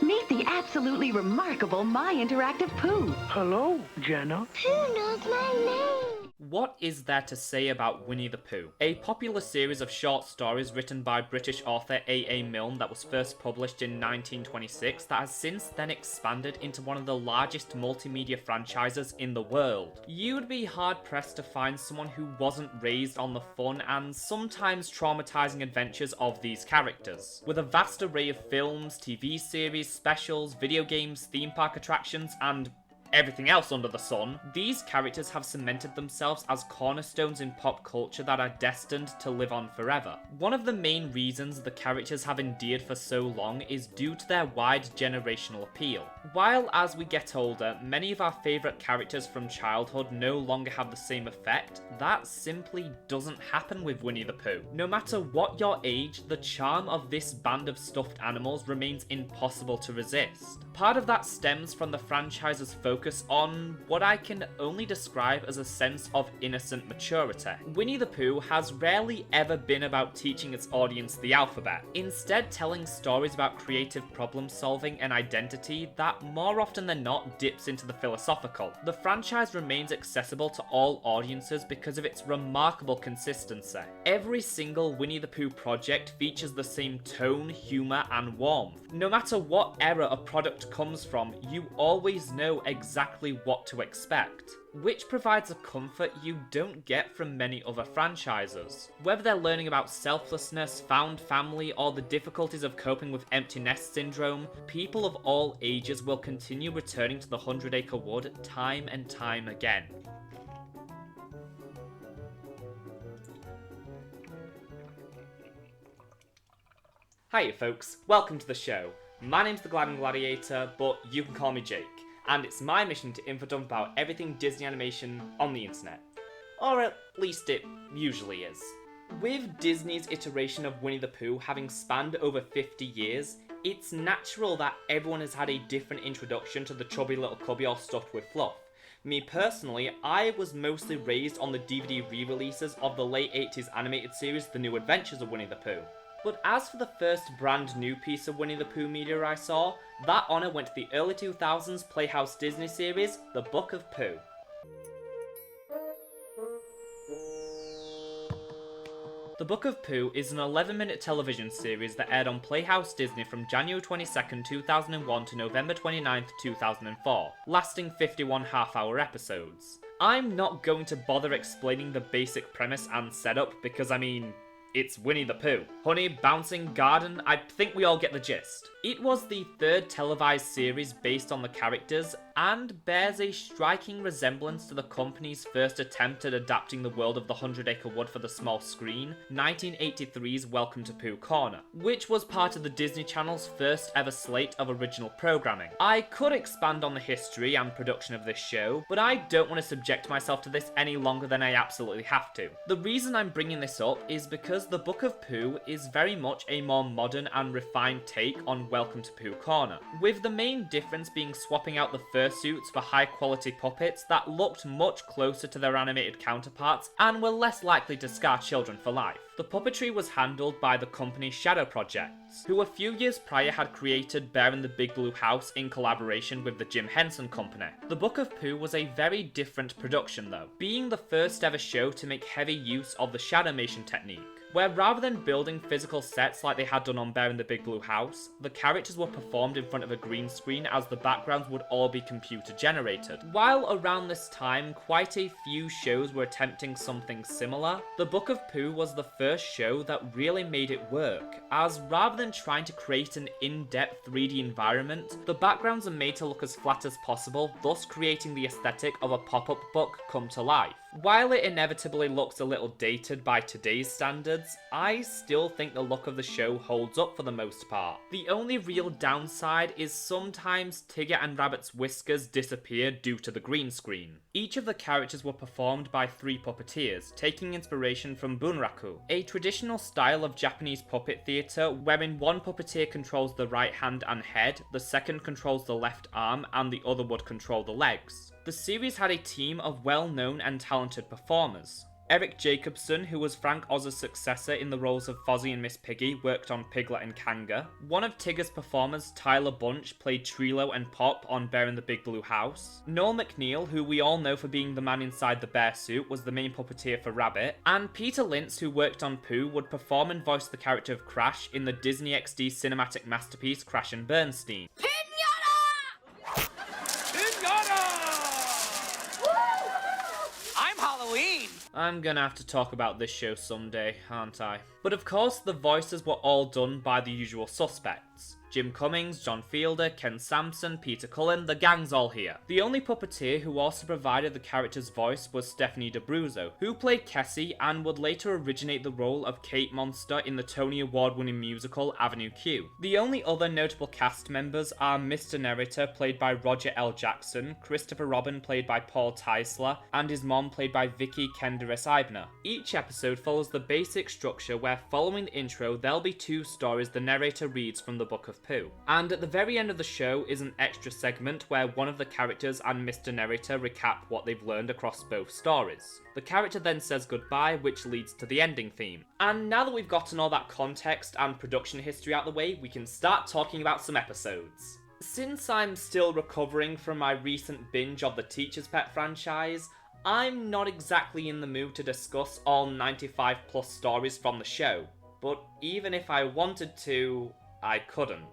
Meet the absolutely remarkable My Interactive Pooh. Hello, Jenna. Who knows my name? What is there to say about Winnie the Pooh? A popular series of short stories written by British author A.A. Milne that was first published in 1926 that has since then expanded into one of the largest multimedia franchises in the world. You'd be hard-pressed to find someone who wasn't raised on the fun and sometimes traumatizing adventures of these characters. With a vast array of films, TV series, specials, video games, theme park attractions, and everything else under the sun, these characters have cemented themselves as cornerstones in pop culture that are destined to live on forever. One of the main reasons the characters have endured for so long is due to their wide generational appeal. While as we get older, many of our favourite characters from childhood no longer have the same effect, that simply doesn't happen with Winnie the Pooh. No matter what your age, the charm of this band of stuffed animals remains impossible to resist. Part of that stems from the franchise's focus on what I can only describe as a sense of innocent maturity. Winnie the Pooh has rarely ever been about teaching its audience the alphabet, instead telling stories about creative problem solving and identity that more often than not dips into the philosophical. The franchise remains accessible to all audiences because of its remarkable consistency. Every single Winnie the Pooh project features the same tone, humour and warmth. No matter what era a product comes from, you always know exactly what to expect, which provides a comfort you don't get from many other franchises. Whether they're learning about selflessness, found family, or the difficulties of coping with empty nest syndrome, people of all ages will continue returning to the 100 Acre Wood time and time again. Hiya folks, welcome to the show. My name's the Gliding Gladiator, but you can call me Jake, and it's my mission to infodump about everything Disney animation on the internet. Or at least it usually is. With Disney's iteration of Winnie the Pooh having spanned over 50 years, it's natural that everyone has had a different introduction to the chubby little cubby all stuffed with fluff. Me personally, I was mostly raised on the DVD re-releases of the late 80s animated series The New Adventures of Winnie the Pooh. But as for the first brand new piece of Winnie the Pooh media I saw, that honour went to the early 2000s Playhouse Disney series, The Book of Pooh. The Book of Pooh is an 11-minute television series that aired on Playhouse Disney from January 22nd, 2001 to November 29th, 2004, lasting 51 half-hour episodes. I'm not going to bother explaining the basic premise and setup because, it's Winnie the Pooh. Honey, bouncing garden, I think we all get the gist. It was the third televised series based on the characters, and bears a striking resemblance to the company's first attempt at adapting the world of the 100 Acre Wood for the small screen, 1983's Welcome to Pooh Corner, which was part of the Disney Channel's first ever slate of original programming. I could expand on the history and production of this show, but I don't want to subject myself to this any longer than I absolutely have to. The reason I'm bringing this up is because The Book of Pooh is very much a more modern and refined take on Welcome to Pooh Corner, with the main difference being swapping out the fursuits for high quality puppets that looked much closer to their animated counterparts and were less likely to scar children for life. The puppetry was handled by the company Shadow Projects, who a few years prior had created Bear in the Big Blue House in collaboration with the Jim Henson Company. The Book of Pooh was a very different production though, being the first ever show to make heavy use of the shadowmation technique, where rather than building physical sets like they had done on Bear in the Big Blue House, the characters were performed in front of a green screen as the backgrounds would all be computer generated. While around this time, quite a few shows were attempting something similar, The Book of Pooh was the first show that really made it work, as rather than trying to create an in-depth 3D environment, the backgrounds are made to look as flat as possible, thus creating the aesthetic of a pop-up book come to life. While it inevitably looks a little dated by today's standards, I still think the look of the show holds up for the most part. The only real downside is sometimes Tigger and Rabbit's whiskers disappear due to the green screen. Each of the characters were performed by 3 puppeteers, taking inspiration from bunraku, a traditional style of Japanese puppet theatre wherein one puppeteer controls the right hand and head, the second controls the left arm, and the other would control the legs. The series had a team of well-known and talented performers. Eric Jacobson, who was Frank Oz's successor in the roles of Fozzie and Miss Piggy, worked on Piglet and Kanga. One of Tigger's performers, Tyler Bunch, played Trilo and Pop on Bear in the Big Blue House. Noel McNeil, who we all know for being the man inside the bear suit, was the main puppeteer for Rabbit. And Peter Lintz, who worked on Pooh, would perform and voice the character of Crash in the Disney XD cinematic masterpiece Crash and Bernstein. I'm gonna have to talk about this show someday, aren't I? But of course, the voices were all done by the usual suspects. Jim Cummings, John Fielder, Ken Sampson, Peter Cullen, the gang's all here. The only puppeteer who also provided the character's voice was Stephanie D'Abruzzo, who played Kessie and would later originate the role of Kate Monster in the Tony Award-winning musical Avenue Q. The only other notable cast members are Mr. Narrator, played by Roger L. Jackson, Christopher Robin, played by Paul Teisler, and his mom, played by Vicky Kenderis-Eibner. Each episode follows the basic structure where, following the intro, there'll be two stories the narrator reads from the Book of Pooh. And at the very end of the show is an extra segment where one of the characters and Mr. Narrator recap what they've learned across both stories. The character then says goodbye, which leads to the ending theme. And now that we've gotten all that context and production history out the way, we can start talking about some episodes. Since I'm still recovering from my recent binge of the Teacher's Pet franchise, I'm not exactly in the mood to discuss all 95 plus stories from the show, but even if I wanted to, I couldn't.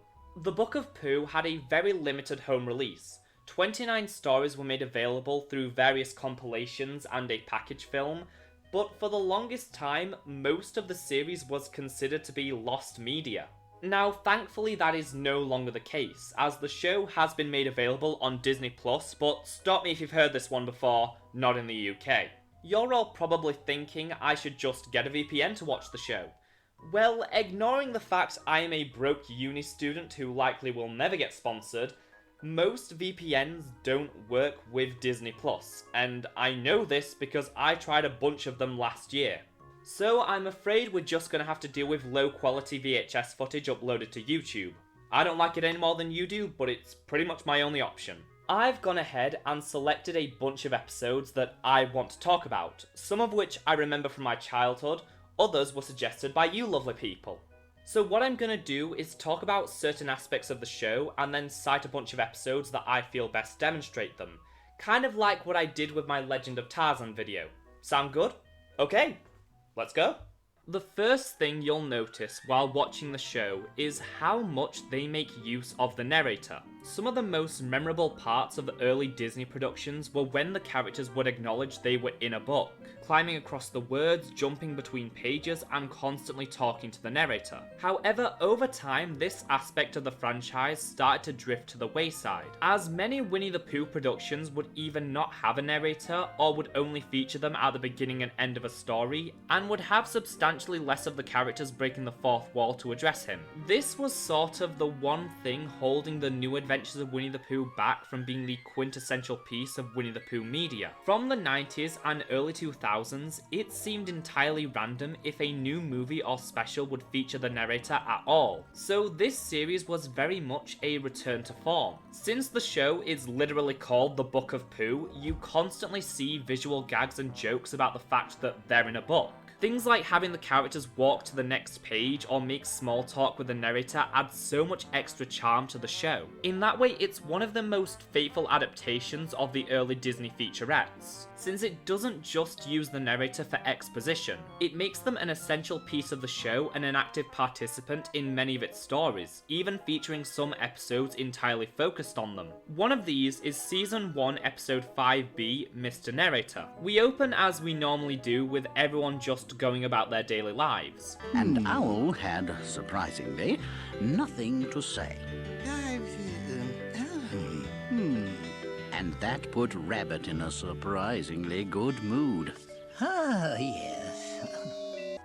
The Book of Pooh had a very limited home release. 29 stories were made available through various compilations and a package film, but for the longest time, most of the series was considered to be lost media. Now, thankfully that is no longer the case, as the show has been made available on Disney+, but stop me if you've heard this one before, not in the UK. You're all probably thinking I should just get a VPN to watch the show. Well, ignoring the fact I am a broke uni student who likely will never get sponsored, most VPNs don't work with Disney+, and I know this because I tried a bunch of them last year. So I'm afraid we're just gonna have to deal with low quality VHS footage uploaded to YouTube. I don't like it any more than you do, but it's pretty much my only option. I've gone ahead and selected a bunch of episodes that I want to talk about, some of which I remember from my childhood. Others were suggested by you lovely people. So what I'm going to do is talk about certain aspects of the show and then cite a bunch of episodes that I feel best demonstrate them. Kind of like what I did with my Legend of Tarzan video. Sound good? Okay, let's go. The first thing you'll notice while watching the show is how much they make use of the narrator. Some of the most memorable parts of the early Disney productions were when the characters would acknowledge they were in a book, climbing across the words, jumping between pages, and constantly talking to the narrator. However, over time, this aspect of the franchise started to drift to the wayside, as many Winnie the Pooh productions would either not have a narrator or would only feature them at the beginning and end of a story, and would have substantially less of the characters breaking the fourth wall to address him. This was sort of the one thing holding the New Adventures of Winnie the Pooh back from being the quintessential piece of Winnie the Pooh media. From the 90s and early 2000s, it seemed entirely random if a new movie or special would feature the narrator at all. So this series was very much a return to form. Since the show is literally called The Book of Pooh, you constantly see visual gags and jokes about the fact that they're in a book. Things like having the characters walk to the next page or make small talk with the narrator add so much extra charm to the show. In that way, it's one of the most faithful adaptations of the early Disney featurettes, since it doesn't just use the narrator for exposition. It makes them an essential piece of the show and an active participant in many of its stories, even featuring some episodes entirely focused on them. One of these is Season 1 Episode 5B, Mr. Narrator. We open as we normally do, with everyone just going about their daily lives. And Owl had, surprisingly, nothing to say. And that put Rabbit in a surprisingly good mood. Ah, yes.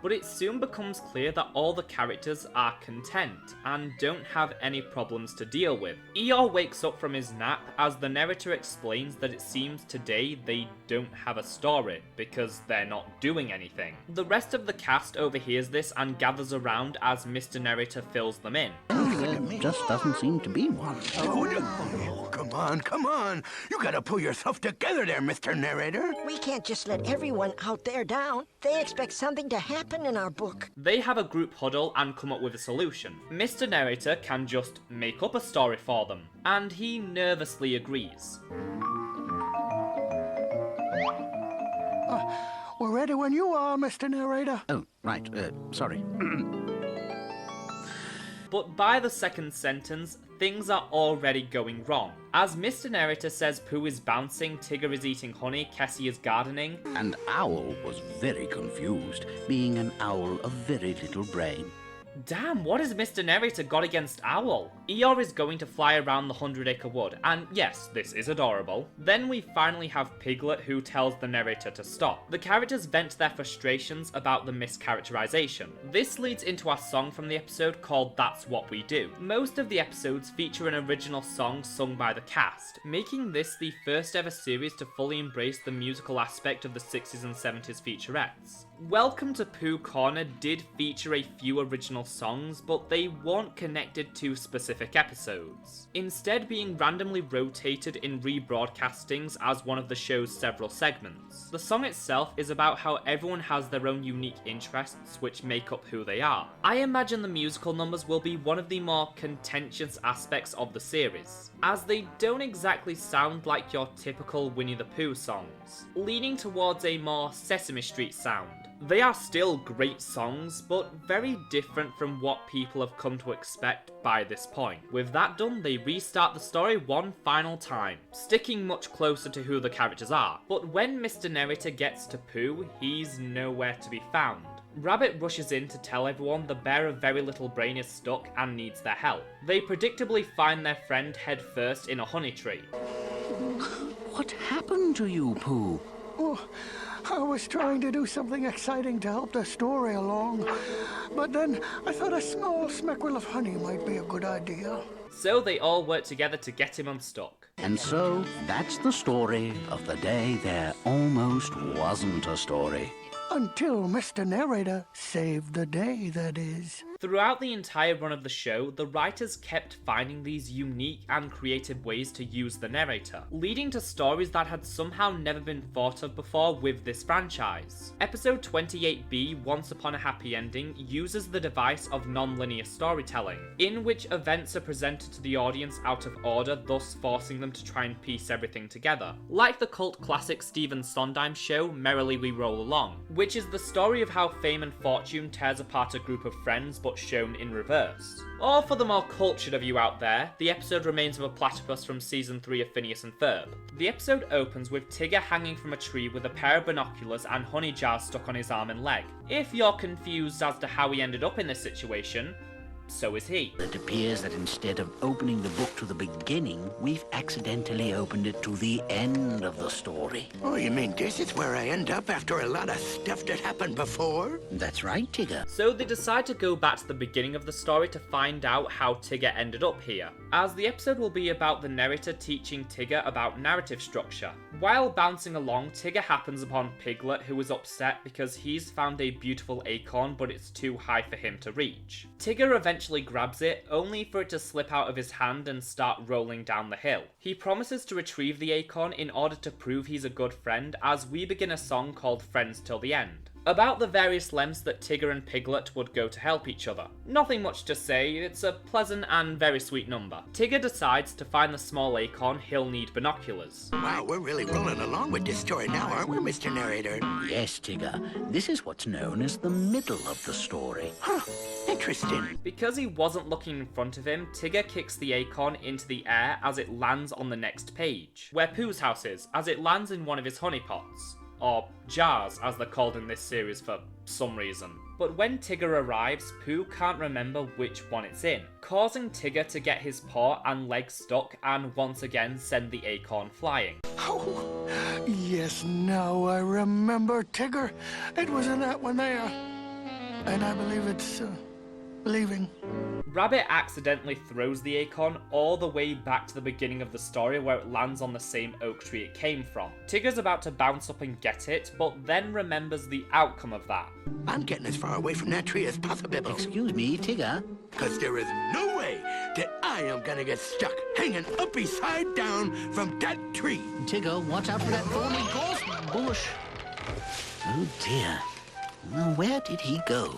But it soon becomes clear that all the characters are content and don't have any problems to deal with. Eeyore wakes up from his nap as the narrator explains that it seems today they don't have a story because they're not doing anything. The rest of the cast overhears this and gathers around as Mr. Narrator fills them in. there just doesn't seem to be one. Oh, come on. You gotta pull yourself together there, Mr. Narrator. We can't just let everyone out there down. They expect something to happen in our book. They have a group huddle and come up with a solution. Mr. Narrator can just make up a story for them, and he nervously agrees. We're ready when you are, Mr. Narrator. Oh, right, sorry. But by the second sentence, things are already going wrong. As Mr. Narrator says Pooh is bouncing, Tigger is eating honey, Kessie is gardening. And Owl was very confused, being an owl of very little brain. Damn, what has Mr. Narrator got against Owl? Eeyore is going to fly around the 100-acre wood, and yes, this is adorable. Then we finally have Piglet, who tells the narrator to stop. The characters vent their frustrations about the mischaracterization. This leads into our song from the episode called That's What We Do. Most of the episodes feature an original song sung by the cast, making this the first ever series to fully embrace the musical aspect of the 60s and 70s featurettes. Welcome to Pooh Corner did feature a few original songs, but they weren't connected to specific episodes, instead being randomly rotated in rebroadcastings as one of the show's several segments. The song itself is about how everyone has their own unique interests which make up who they are. I imagine the musical numbers will be one of the more contentious aspects of the series, as they don't exactly sound like your typical Winnie the Pooh songs, leaning towards a more Sesame Street sound. They are still great songs, but very different from what people have come to expect by this point. With that done, they restart the story one final time, sticking much closer to who the characters are. But when Mr. Narrator gets to Pooh, he's nowhere to be found. Rabbit rushes in to tell everyone the bear of very little brain is stuck and needs their help. They predictably find their friend head first in a honey tree. What happened to you, Pooh? Oh, I was trying to do something exciting to help the story along, but then I thought a small smeckwell of honey might be a good idea. So they all work together to get him unstuck. And so, that's the story of the day there almost wasn't a story. Until Mr. Narrator saved the day, that is. Throughout the entire run of the show, the writers kept finding these unique and creative ways to use the narrator, leading to stories that had somehow never been thought of before with this franchise. Episode 28B, Once Upon a Happy Ending, uses the device of non-linear storytelling, in which events are presented to the audience out of order, thus forcing them to try and piece everything together. Like the cult classic Stephen Sondheim show, Merrily We Roll Along, which is the story of how fame and fortune tears apart a group of friends but shown in reverse. Or for the more cultured of you out there, the episode remains of a platypus from season 3 of Phineas and Ferb. The episode opens with Tigger hanging from a tree with a pair of binoculars and honey jars stuck on his arm and leg. If you're confused as to how he ended up in this situation, so is he. It appears that instead of opening the book to the beginning, we've accidentally opened it to the end of the story. Oh, you mean this is where I end up after a lot of stuff that happened before? That's right, Tigger. So they decide to go back to the beginning of the story to find out how Tigger ended up here, as the episode will be about the narrator teaching Tigger about narrative structure. While bouncing along, Tigger happens upon Piglet, who is upset because he's found a beautiful acorn but it's too high for him to reach. Tigger eventually grabs it, only for it to slip out of his hand and start rolling down the hill. He promises to retrieve the acorn in order to prove he's a good friend, as we begin a song called Friends Till the End, about the various lengths that Tigger and Piglet would go to help each other. Nothing much to say, it's a pleasant and very sweet number. Tigger decides to find the small acorn, he'll need binoculars. Wow, we're really rolling along with this story now, aren't we, Mr. Narrator? Yes, Tigger. This is what's known as the middle of the story. Huh, interesting. Because he wasn't looking in front of him, Tigger kicks the acorn into the air as it lands on the next page, where Pooh's house is, as it lands in one of his honey pots. Or jars, as they're called in this series for some reason. But when Tigger arrives, Pooh can't remember which one it's in, causing Tigger to get his paw and leg stuck and once again send the acorn flying. Oh, yes, now I remember, Tigger. It was in that one there. And I believe it's leaving. Rabbit accidentally throws the acorn all the way back to the beginning of the story where it lands on the same oak tree it came from. Tigger's about to bounce up and get it, but then remembers the outcome of that. I'm getting as far away from that tree as possible. Excuse me, Tigger. Because there is no way that I am gonna get stuck hanging upside down from that tree. Tigger, watch out for that thorny gorse bush. Oh dear. Well, where did he go?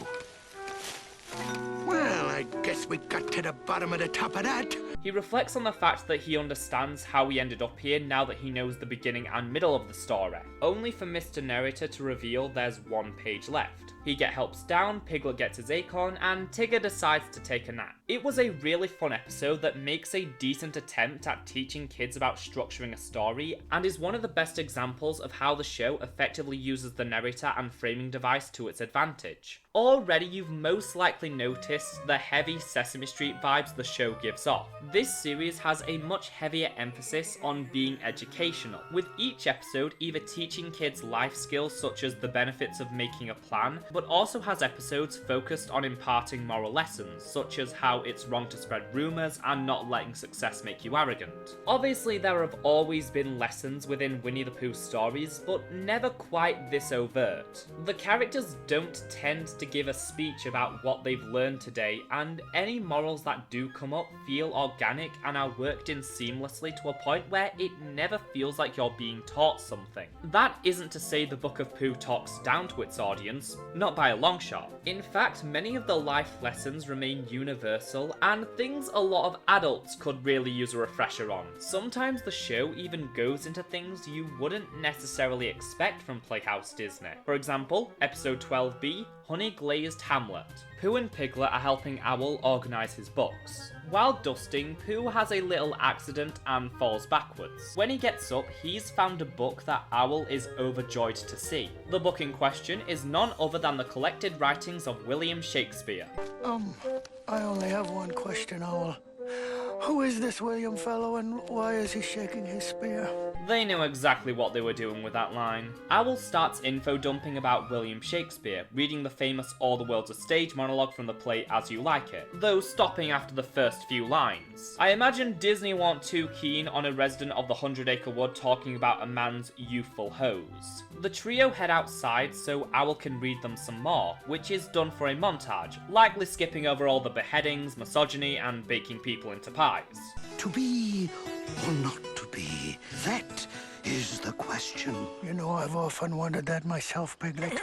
Well, I guess we got to the bottom of the top of that. He reflects on the fact that he understands how he ended up here now that he knows the beginning and middle of the story, only for Mr. Narrator to reveal there's one page left. He helps down, Piglet gets his acorn, and Tigger decides to take a nap. It was a really fun episode that makes a decent attempt at teaching kids about structuring a story, and is one of the best examples of how the show effectively uses the narrator and framing device to its advantage. Already you've most likely noticed the heavy Sesame Street vibes the show gives off. This series has a much heavier emphasis on being educational, with each episode either teaching kids life skills such as the benefits of making a plan, but also has episodes focused on imparting moral lessons, such as how it's wrong to spread rumours and not letting success make you arrogant. Obviously there have always been lessons within Winnie the Pooh stories, but never quite this overt. The characters don't tend to give a speech about what they've learned today, and any morals that do come up feel organic and are worked in seamlessly to a point where it never feels like you're being taught something. That isn't to say the Book of Pooh talks down to its audience, not by a long shot. In fact, many of the life lessons remain universal and things a lot of adults could really use a refresher on. Sometimes the show even goes into things you wouldn't necessarily expect from Playhouse Disney. For example, episode 12B, Honey Glazed Hamlet. Pooh and Piglet are helping Owl organise his books. While dusting, Pooh has a little accident and falls backwards. When he gets up, he's found a book that Owl is overjoyed to see. The book in question is none other than the collected writings of William Shakespeare. I only have one question, Owl. Who is this William fellow and why is he shaking his spear? They knew exactly what they were doing with that line. Owl starts info dumping about William Shakespeare, reading the famous All the World's a Stage monologue from the play As You Like It, though stopping after the first few lines. I imagine Disney weren't too keen on a resident of the 100-acre wood talking about a man's youthful hose. The trio head outside so Owl can read them some more, which is done for a montage, likely skipping over all the beheadings, misogyny, and baking people into pies. To be or not to be, that is the question. You know, I've often wondered that myself, Piglet.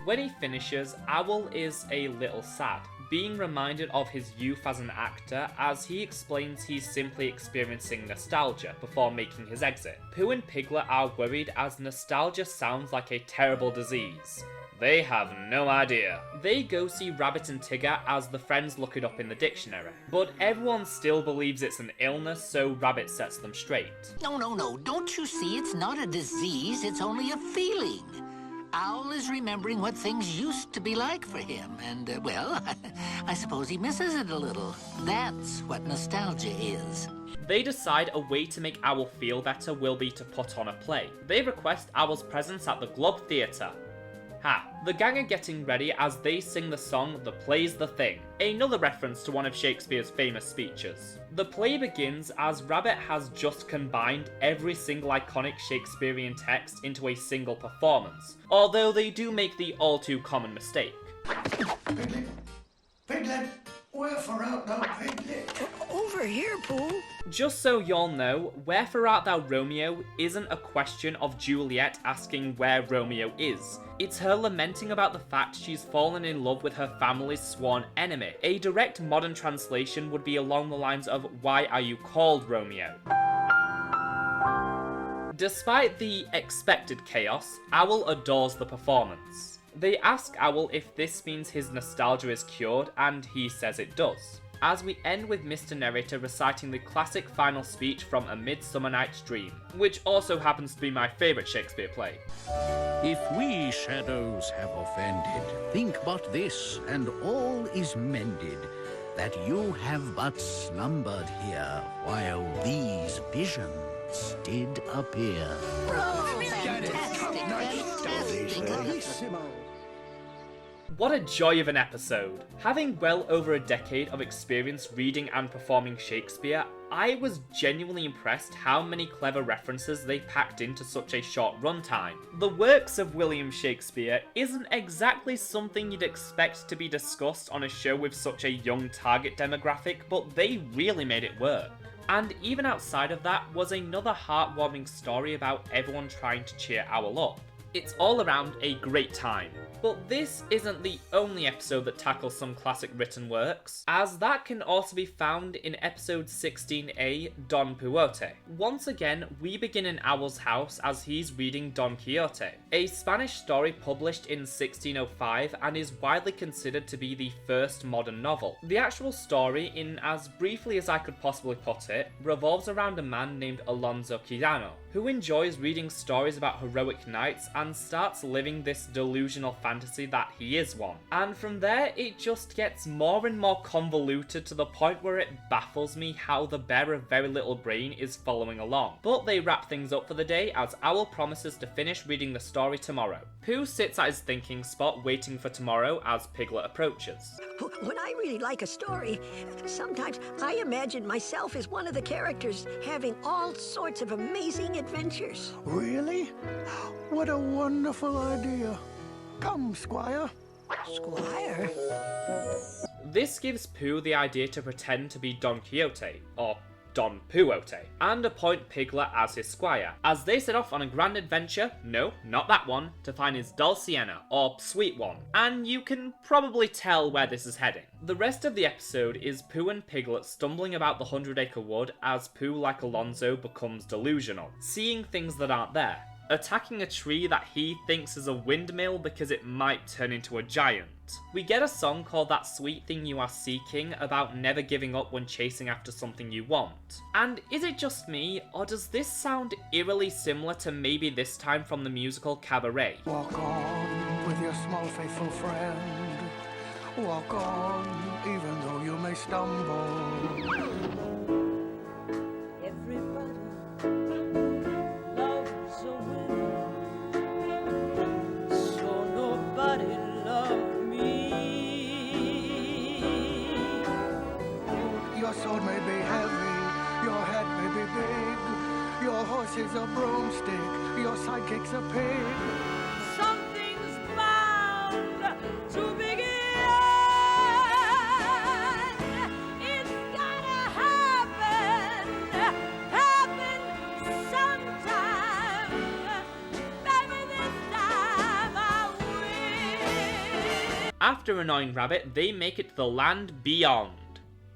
When he finishes, Owl is a little sad, being reminded of his youth as an actor, as he explains he's simply experiencing nostalgia before making his exit. Pooh and Piglet are worried as nostalgia sounds like a terrible disease. They have no idea. They go see Rabbit and Tigger as the friends look it up in the dictionary. But everyone still believes it's an illness, so Rabbit sets them straight. No. Don't you see? It's not a disease. It's only a feeling. Owl is remembering what things used to be like for him. And, well, I suppose he misses it a little. That's what nostalgia is. They decide a way to make Owl feel better will be to put on a play. They request Owl's presence at the Globe Theatre. The gang are getting ready as they sing the song The Play's the Thing, another reference to one of Shakespeare's famous speeches. The play begins as Rabbit has just combined every single iconic Shakespearean text into a single performance, although they do make the all too common mistake. Piglet! Piglet! Wherefore art thou, Piglet? Over here, Pooh. Just so y'all know, Wherefore art thou, Romeo isn't a question of Juliet asking where Romeo is. It's her lamenting about the fact she's fallen in love with her family's sworn enemy. A direct modern translation would be along the lines of, why are you called Romeo? Despite the expected chaos, Owl adores the performance. They ask Owl if this means his nostalgia is cured, and he says it does. As we end with Mr. Narrator reciting the classic final speech from A Midsummer Night's Dream, which also happens to be my favourite Shakespeare play. If we shadows have offended, think but this, and all is mended, that you have but slumbered here, while these visions did appear. What a joy of an episode! Having well over a decade of experience reading and performing Shakespeare, I was genuinely impressed how many clever references they packed into such a short runtime. The works of William Shakespeare isn't exactly something you'd expect to be discussed on a show with such a young target demographic, but they really made it work. And even outside of that was another heartwarming story about everyone trying to cheer Owl up. It's all around a great time. But this isn't the only episode that tackles some classic written works, as that can also be found in episode 16A, Don Quixote. Once again, we begin in Owl's house as he's reading Don Quixote, a Spanish story published in 1605 and is widely considered to be the first modern novel. The actual story, in as briefly as I could possibly put it, revolves around a man named Alonso Quijano, who enjoys reading stories about heroic knights and starts living this delusional fantasy that he is one. And from there, it just gets more and more convoluted to the point where it baffles me how the bear of very little brain is following along. But they wrap things up for the day as Owl promises to finish reading the story tomorrow. Pooh sits at his thinking spot waiting for tomorrow as Piglet approaches. When I really like a story, sometimes I imagine myself as one of the characters having all sorts of amazing adventures. Really? What a wonderful idea. Come, Squire. Squire? This gives Pooh the idea to pretend to be Don Quixote, or Don Poohote, and appoint Piglet as his squire, as they set off on a grand adventure, no, not that one, to find his Dulciana, or Sweet One, and you can probably tell where this is heading. The rest of the episode is Pooh and Piglet stumbling about the 100-acre wood as Pooh, like Alonso, becomes delusional, seeing things that aren't there, attacking a tree that he thinks is a windmill because it might turn into a giant. We get a song called That Sweet Thing You Are Seeking about never giving up when chasing after something you want. And is it just me, or does this sound eerily similar to maybe This Time from the musical Cabaret? Walk on with your small faithful friend. Walk on even though you may stumble. Your sword may be heavy, your head may be big, your horse is a broomstick, your sidekick's a pig. Something's bound to begin. It's gotta happen sometime. Baby, this time I win. After annoying Rabbit, they make it to the land beyond.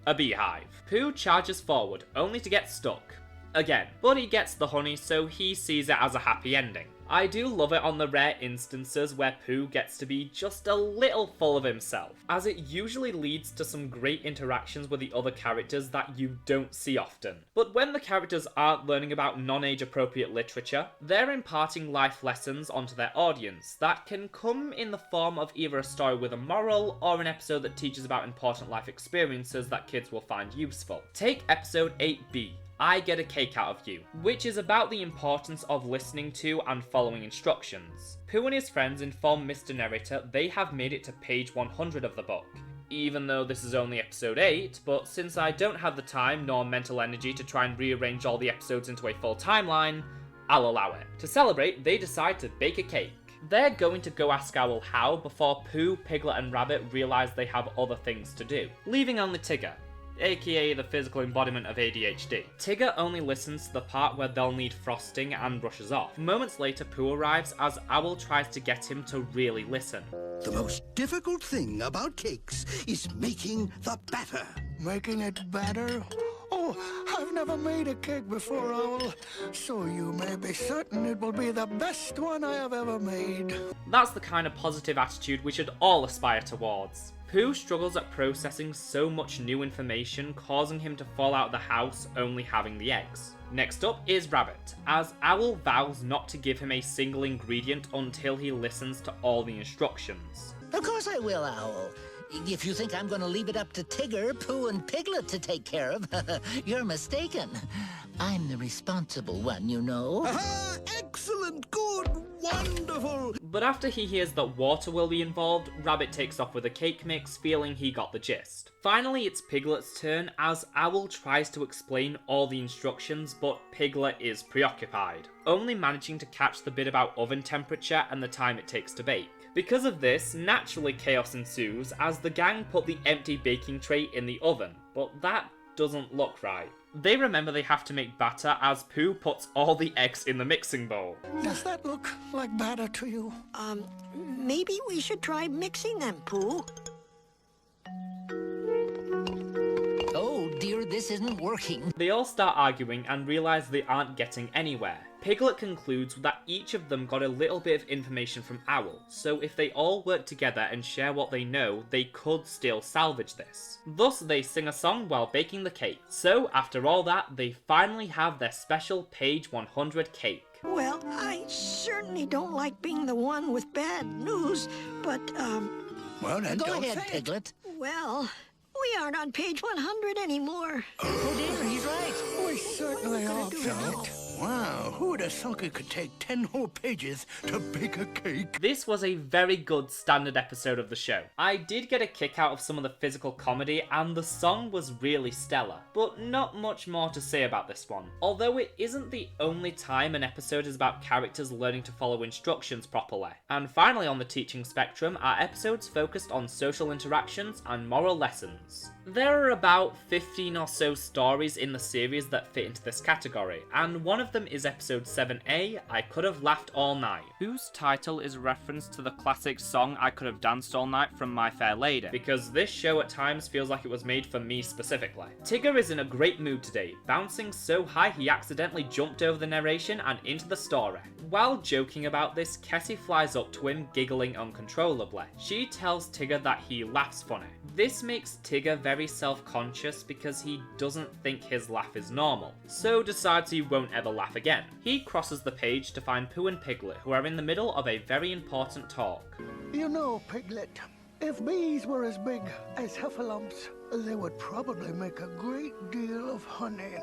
A beehive. Pooh charges forward, only to get stuck. Again, but he gets the honey, so he sees it as a happy ending. I do love it on the rare instances where Pooh gets to be just a little full of himself, as it usually leads to some great interactions with the other characters that you don't see often. But when the characters aren't learning about non-age appropriate literature, they're imparting life lessons onto their audience that can come in the form of either a story with a moral or an episode that teaches about important life experiences that kids will find useful. Take episode 8B. I Get a Cake Out of You, which is about the importance of listening to and following instructions. Pooh and his friends inform Mr. Narrator they have made it to page 100 of the book, even though this is only episode 8, but since I don't have the time nor mental energy to try and rearrange all the episodes into a full timeline, I'll allow it. To celebrate, they decide to bake a cake. They're going to go ask Owl how before Pooh, Piglet and Rabbit realise they have other things to do, leaving only Tigger, aka the physical embodiment of ADHD. Tigger only listens to the part where they'll need frosting and rushes off. Moments later, Pooh arrives as Owl tries to get him to really listen. The most difficult thing about cakes is making the batter. Making it better? Oh, I've never made a cake before, Owl, so you may be certain it will be the best one I have ever made. That's the kind of positive attitude we should all aspire towards. Pooh struggles at processing so much new information, causing him to fall out of the house only having the eggs. Next up is Rabbit, as Owl vows not to give him a single ingredient until he listens to all the instructions. Of course I will, Owl. If you think I'm going to leave it up to Tigger, Pooh, and Piglet to take care of, you're mistaken. I'm the responsible one, you know. Aha! Excellent, good, wonderful. But after he hears that water will be involved, Rabbit takes off with a cake mix, feeling he got the gist. Finally, it's Piglet's turn as Owl tries to explain all the instructions, but Piglet is preoccupied, only managing to catch the bit about oven temperature and the time it takes to bake. Because of this, naturally chaos ensues as the gang put the empty baking tray in the oven, but that doesn't look right. They remember they have to make batter as Pooh puts all the eggs in the mixing bowl. Does that look like batter to you? Maybe we should try mixing them, Pooh. Oh dear, this isn't working. They all start arguing and realise they aren't getting anywhere. Piglet concludes that each of them got a little bit of information from Owl, so if they all work together and share what they know, they could still salvage this. Thus, they sing a song while baking the cake. So, after all that, they finally have their special page 100 cake. Well, I certainly don't like being the one with bad news, but, Well, then Go don't ahead, say it. Piglet. well, we aren't on page 100 anymore. Oh dear, he's right. We certainly are, do Piglet. now? Wow, who would have thunk it could take 10 whole pages to bake a cake? This was a very good standard episode of the show. I did get a kick out of some of the physical comedy and the song was really stellar, but not much more to say about this one. Although it isn't the only time an episode is about characters learning to follow instructions properly. And finally on the teaching spectrum are episodes focused on social interactions and moral lessons. There are about 15 or so stories in the series that fit into this category, and one of them is episode 7A, I Could Have Laughed All Night, whose title is a reference to the classic song I Could Have Danced All Night from My Fair Lady, because this show at times feels like it was made for me specifically. Tigger is in a great mood today, bouncing so high he accidentally jumped over the narration and into the story. While joking about this, Kessie flies up to him, giggling uncontrollably. She tells Tigger that he laughs funny. This makes Tigger very self-conscious because he doesn't think his laugh is normal, so decides he won't ever laugh again. He crosses the page to find Pooh and Piglet, who are in the middle of a very important talk. You know, Piglet, if bees were as big as heffalumps, they would probably make a great deal of honey.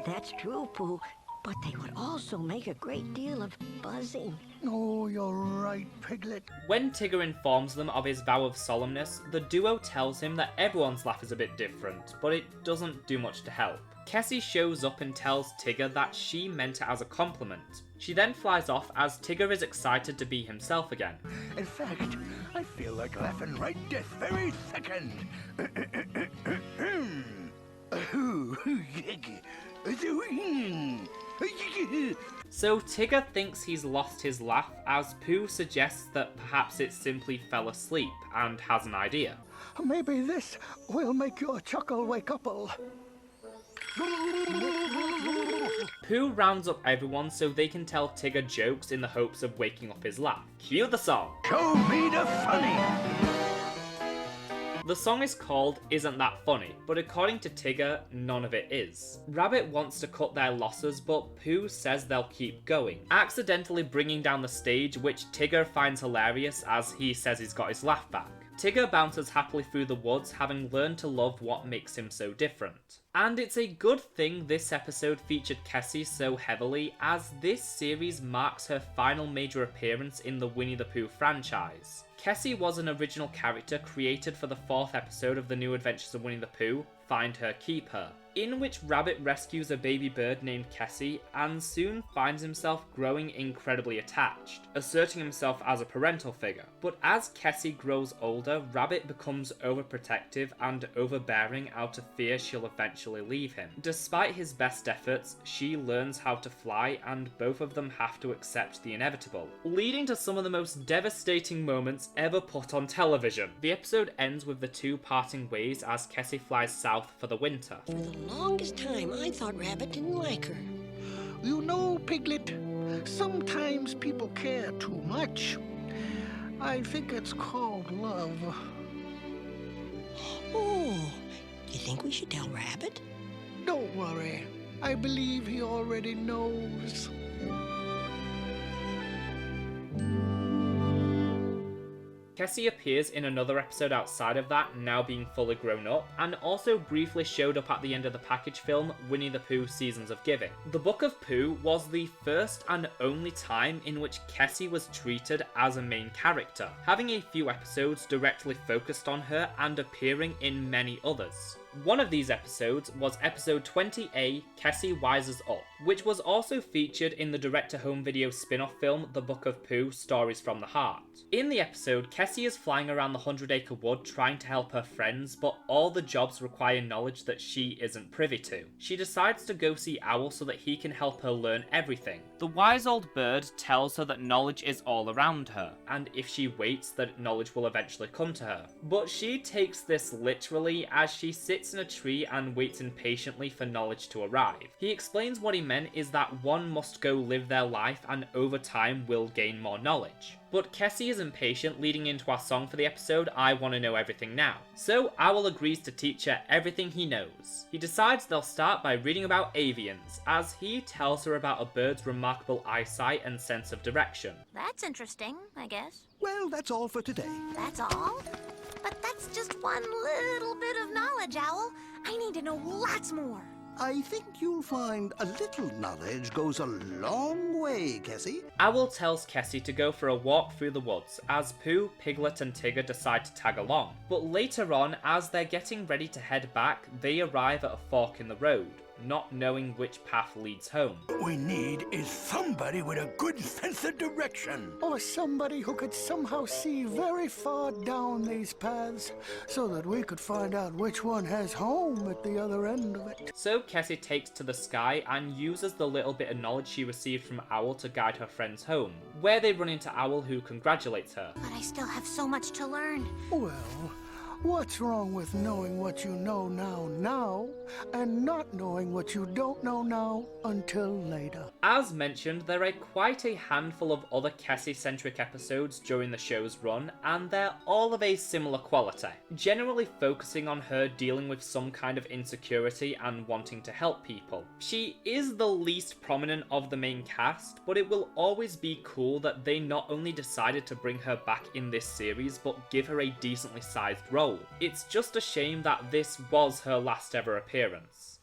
That's true, Pooh, but they would also make a great deal of buzzing. Oh, you're right, Piglet. When Tigger informs them of his vow of solemnness, the duo tells him that everyone's laugh is a bit different, but it doesn't do much to help. Kessie shows up and tells Tigger that she meant it as a compliment. She then flies off as Tigger is excited to be himself again. In fact, I feel like laughing right this very second. So Tigger thinks he's lost his laugh as Pooh suggests that perhaps it simply fell asleep and has an idea. Maybe this will make your chuckle wake up'll. Pooh rounds up everyone so they can tell Tigger jokes in the hopes of waking up his laugh. Cue the song! Show me the funny! The song is called Isn't That Funny, but according to Tigger, none of it is. Rabbit wants to cut their losses, but Pooh says they'll keep going, accidentally bringing down the stage, which Tigger finds hilarious as he says he's got his laugh back. Tigger bounces happily through the woods, having learned to love what makes him so different. And it's a good thing this episode featured Kessie so heavily, as this series marks her final major appearance in the Winnie the Pooh franchise. Kessie was an original character created for the 4th episode of The New Adventures of Winnie the Pooh, Find Her, Keep Her, in which Rabbit rescues a baby bird named Kessie and soon finds himself growing incredibly attached, asserting himself as a parental figure. But as Kessie grows older, Rabbit becomes overprotective and overbearing out of fear she'll eventually leave him. Despite his best efforts, she learns how to fly and both of them have to accept the inevitable, leading to some of the most devastating moments ever put on television. The episode ends with the two parting ways as Kessie flies south for the winter. For the longest time, I thought Rabbit didn't like her. You know, Piglet, sometimes people care too much. I think it's called love. Oh, you think we should tell Rabbit? Don't worry. I believe he already knows. Kessie appears in another episode outside of that, now being fully grown up, and also briefly showed up at the end of the package film Winnie the Pooh Seasons of Giving. The Book of Pooh was the first and only time in which Kessie was treated as a main character, having a few episodes directly focused on her and appearing in many others. One of these episodes was episode 20A, Kessie Wises Up, which was also featured in the direct-to-home video spin-off film The Book of Pooh, Stories from the Heart. In the episode, Kessie is flying around the 100-acre wood trying to help her friends, but all the jobs require knowledge that she isn't privy to. She decides to go see Owl so that he can help her learn everything. The wise old bird tells her that knowledge is all around her, and if she waits, that knowledge will eventually come to her. But she takes this literally as she sits in a tree and waits impatiently for knowledge to arrive. He explains what he meant is that one must go live their life and over time will gain more knowledge. But Kessie is impatient, leading into our song for the episode, I Wanna Know Everything Now. So Owl agrees to teach her everything he knows. He decides they'll start by reading about avians, as he tells her about a bird's remarkable eyesight and sense of direction. That's interesting, I guess. Well, that's all for today. That's all? But that's just one little bit of knowledge, Owl. I need to know lots more. I think you'll find a little knowledge goes a long way, Kessie. Owl tells Kessie to go for a walk through the woods, as Pooh, Piglet and Tigger decide to tag along. But later on, as they're getting ready to head back, they arrive at a fork in the road, not knowing which path leads home. What we need is somebody with a good sense of direction. Or somebody who could somehow see very far down these paths so that we could find out which one has home at the other end of it. So Kessie takes to the sky and uses the little bit of knowledge she received from Owl to guide her friends home, where they run into Owl, who congratulates her. But I still have so much to learn. Well, what's wrong with knowing what you know now, and not knowing what you don't know now until later? As mentioned, there are quite a handful of other Kessie-centric episodes during the show's run, and they're all of a similar quality, generally focusing on her dealing with some kind of insecurity and wanting to help people. She is the least prominent of the main cast, but it will always be cool that they not only decided to bring her back in this series, but give her a decently sized role. It's just a shame that this was her last ever appearance.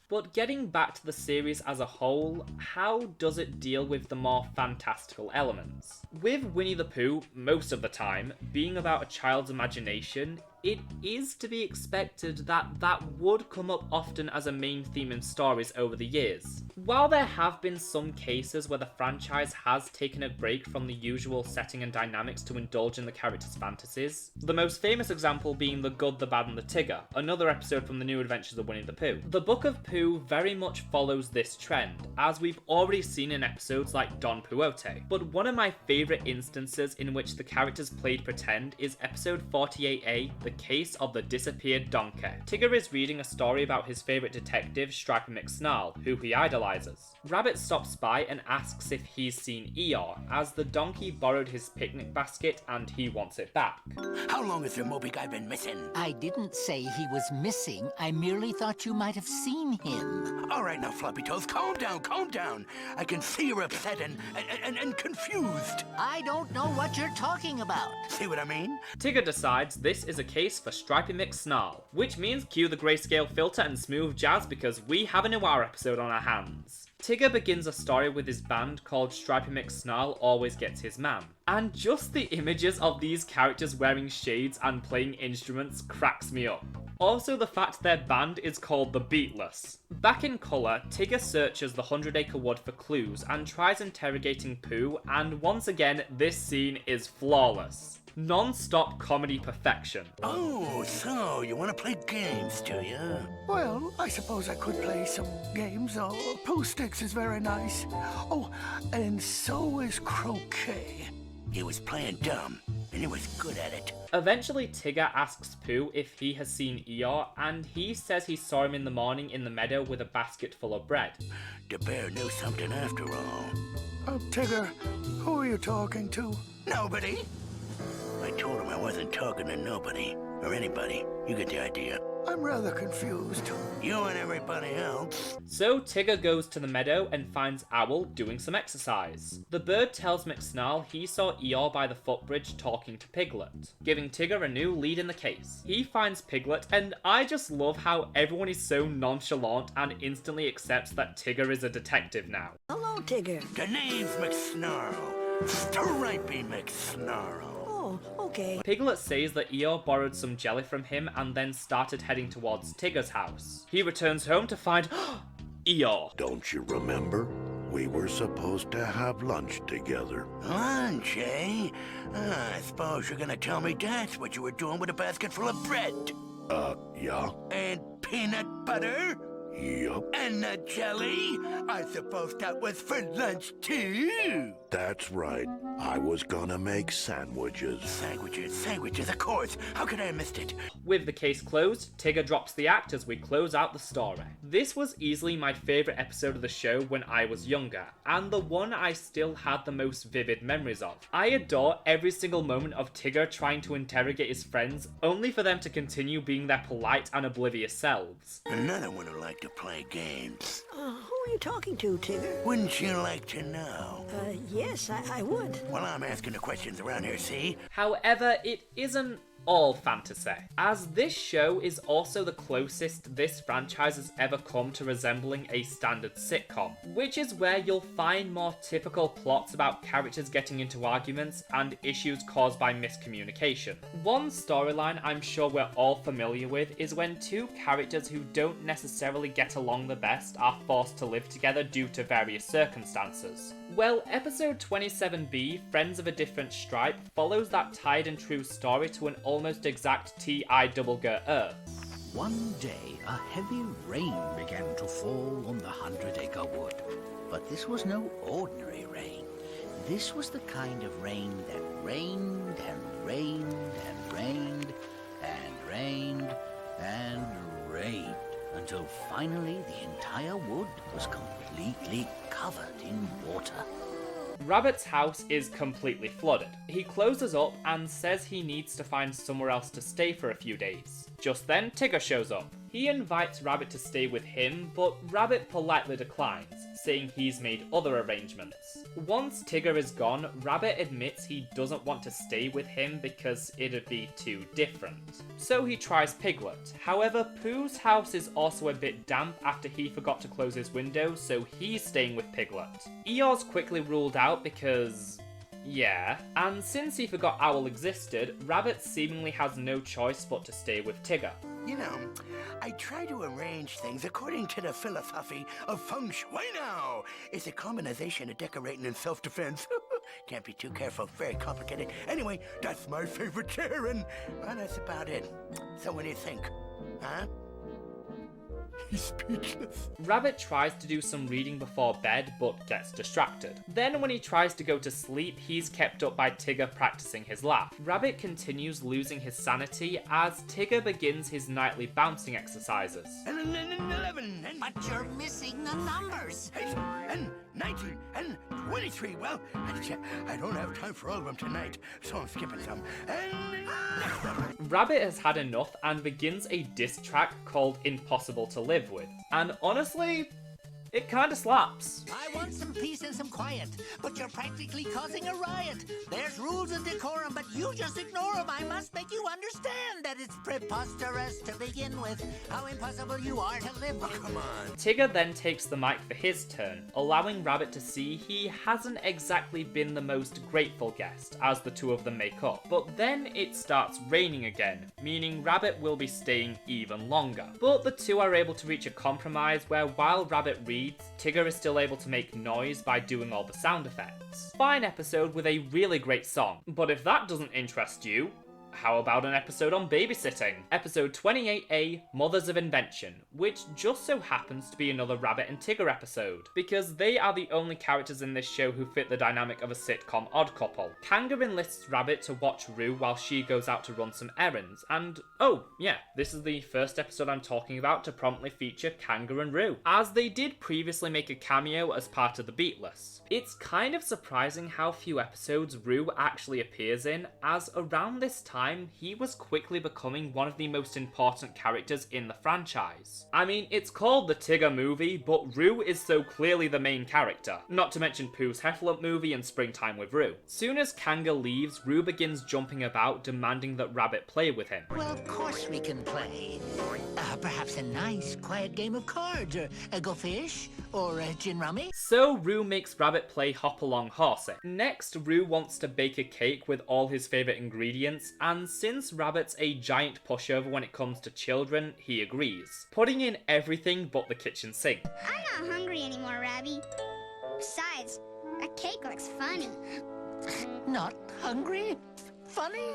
But getting back to the series as a whole, how does it deal with the more fantastical elements? With Winnie the Pooh, most of the time, being about a child's imagination, it is to be expected that that would come up often as a main theme in stories over the years. While there have been some cases where the franchise has taken a break from the usual setting and dynamics to indulge in the characters' fantasies, the most famous example being The Good, the Bad and the Tigger, another episode from the New Adventures of Winnie the Pooh. The Book of Pooh very much follows this trend, as we've already seen in episodes like Don Quixote. But one of my favourite instances in which the characters played pretend is episode 48A, The Case of the Disappeared Donkey. Tigger is reading a story about his favourite detective, Stripey McSnarl, who he idolises. Rabbit stops by and asks if he's seen Eeyore, as the donkey borrowed his picnic basket and he wants it back. How long has your Moby Guy been missing? I didn't say he was missing. I merely thought you might have seen him. All right now, Floppy Toes, calm down, calm down. I can see you're upset and confused. I don't know what you're talking about. See what I mean? Tigger decides this is a case for Stripey McSnarl, which means cue the grayscale filter and smooth jazz because we have a noir episode on our hands. Tigger begins a story with his band called Stripey McSnarl Always Gets His Man. And just the images of these characters wearing shades and playing instruments cracks me up. Also the fact their band is called the Beatless. Back in colour, Tigger searches the 100-acre wood for clues and tries interrogating Pooh, and once again this scene is flawless. Non-stop comedy perfection. Oh, so you want to play games, do you? Well, I suppose I could play some games. Pooh Sticks is very nice. Oh, and so is croquet. He was playing dumb, and he was good at it. Eventually, Tigger asks Pooh if he has seen Eeyore, and he says he saw him in the morning in the meadow with a basket full of bread. The bear knew something after all. Tigger, who are you talking to? Nobody. I told him I wasn't talking to nobody, or anybody. You get the idea. I'm rather confused. You and everybody else. So Tigger goes to the meadow and finds Owl doing some exercise. The bird tells McSnarl he saw Eeyore by the footbridge talking to Piglet, giving Tigger a new lead in the case. He finds Piglet, and I just love how everyone is so nonchalant and instantly accepts that Tigger is a detective now. Hello, Tigger. The name's McSnarl. Stripey McSnarl. Oh, okay. Piglet says that Eeyore borrowed some jelly from him and then started heading towards Tigger's house. He returns home to find Eeyore. Don't you remember? We were supposed to have lunch together. Lunch, eh? I suppose you're gonna tell me that's what you were doing with a basket full of bread. Yeah? And peanut butter? Yup. And the jelly? I suppose that was for lunch, too. That's right. I was gonna make sandwiches. Sandwiches, of course. How could I have missed it? With the case closed, Tigger drops the act as we close out the story. This was easily my favourite episode of the show when I was younger, and the one I still had the most vivid memories of. I adore every single moment of Tigger trying to interrogate his friends, only for them to continue being their polite and oblivious selves. Another one who liked to play games. Who are you talking to, Tigger? Wouldn't you like to know? Yes, I would. Well, I'm asking the questions around here, see? However, it isn't all fantasy, as this show is also the closest this franchise has ever come to resembling a standard sitcom, which is where you'll find more typical plots about characters getting into arguments and issues caused by miscommunication. One storyline I'm sure we're all familiar with is when two characters who don't necessarily get along the best are forced to live together due to various circumstances. Well, episode 27B, Friends of a Different Stripe, follows that tried and true story to an almost exact T-I-double-G Earth. One day, a heavy rain began to fall on the 100-acre wood. But this was no ordinary rain. This was the kind of rain that rained and rained and rained and rained and rained until finally the entire wood was completely covered in water. Rabbit's house is completely flooded. He closes up and says he needs to find somewhere else to stay for a few days. Just then, Tigger shows up. He invites Rabbit to stay with him, but Rabbit politely declines, saying he's made other arrangements. Once Tigger is gone, Rabbit admits he doesn't want to stay with him because it'd be too different. So he tries Piglet. However, Pooh's house is also a bit damp after he forgot to close his window, so he's staying with Piglet. Eeyore's quickly ruled out because... yeah. And since he forgot Owl existed, Rabbit seemingly has no choice but to stay with Tigger. You know, I try to arrange things according to the philosophy of feng shui now. It's a combination of decorating and self-defense. Can't be too careful, very complicated. Anyway, that's my favorite chair, and well, that's about it. So what do you think? Huh? He's speechless. Rabbit tries to do some reading before bed, but gets distracted. Then when he tries to go to sleep, he's kept up by Tigger practicing his laugh. Rabbit continues losing his sanity as Tigger begins his nightly bouncing exercises. And 11, and... But you're missing the numbers. 8, and 19, and 23. Well, I don't have time for all of them tonight, so I'm skipping some. And... Rabbit has had enough and begins a diss track called Impossible to Live With. And honestly, it kinda slaps. I want some peace and some quiet, but you're practically causing a riot. There's rules of decorum, but you just ignore them. I must make you understand that it's preposterous to begin with. How impossible you are to live with. Come on. Tigger then takes the mic for his turn, allowing Rabbit to see he hasn't exactly been the most grateful guest, as the two of them make up. But then it starts raining again, meaning Rabbit will be staying even longer. But the two are able to reach a compromise where while Rabbit reads, Tigger is still able to make noise by doing all the sound effects. Fine episode with a really great song. But if that doesn't interest you, how about an episode on babysitting? Episode 28A, Mothers of Invention, which just so happens to be another Rabbit and Tigger episode, because they are the only characters in this show who fit the dynamic of a sitcom odd couple. Kanga enlists Rabbit to watch Roo while she goes out to run some errands, and oh yeah, this is the first episode I'm talking about to promptly feature Kanga and Roo, as they did previously make a cameo as part of the Beatless. It's kind of surprising how few episodes Roo actually appears in, as around this time time, he was quickly becoming one of the most important characters in the franchise. I mean, it's called the Tigger movie, but Roo is so clearly the main character, not to mention Pooh's Heffalump movie and Springtime with Roo. Soon as Kanga leaves, Roo begins jumping about, demanding that Rabbit play with him. Well, of course we can play. Perhaps a nice, quiet game of cards, or a Go Fish, or a Gin Rummy. So Roo makes Rabbit play Hop Along Horsey. Next, Roo wants to bake a cake with all his favourite ingredients, and since Rabbit's a giant pushover when it comes to children, he agrees, putting in everything but the kitchen sink. I'm not hungry anymore, Rabby. Besides, that cake looks funny. Not hungry? Funny?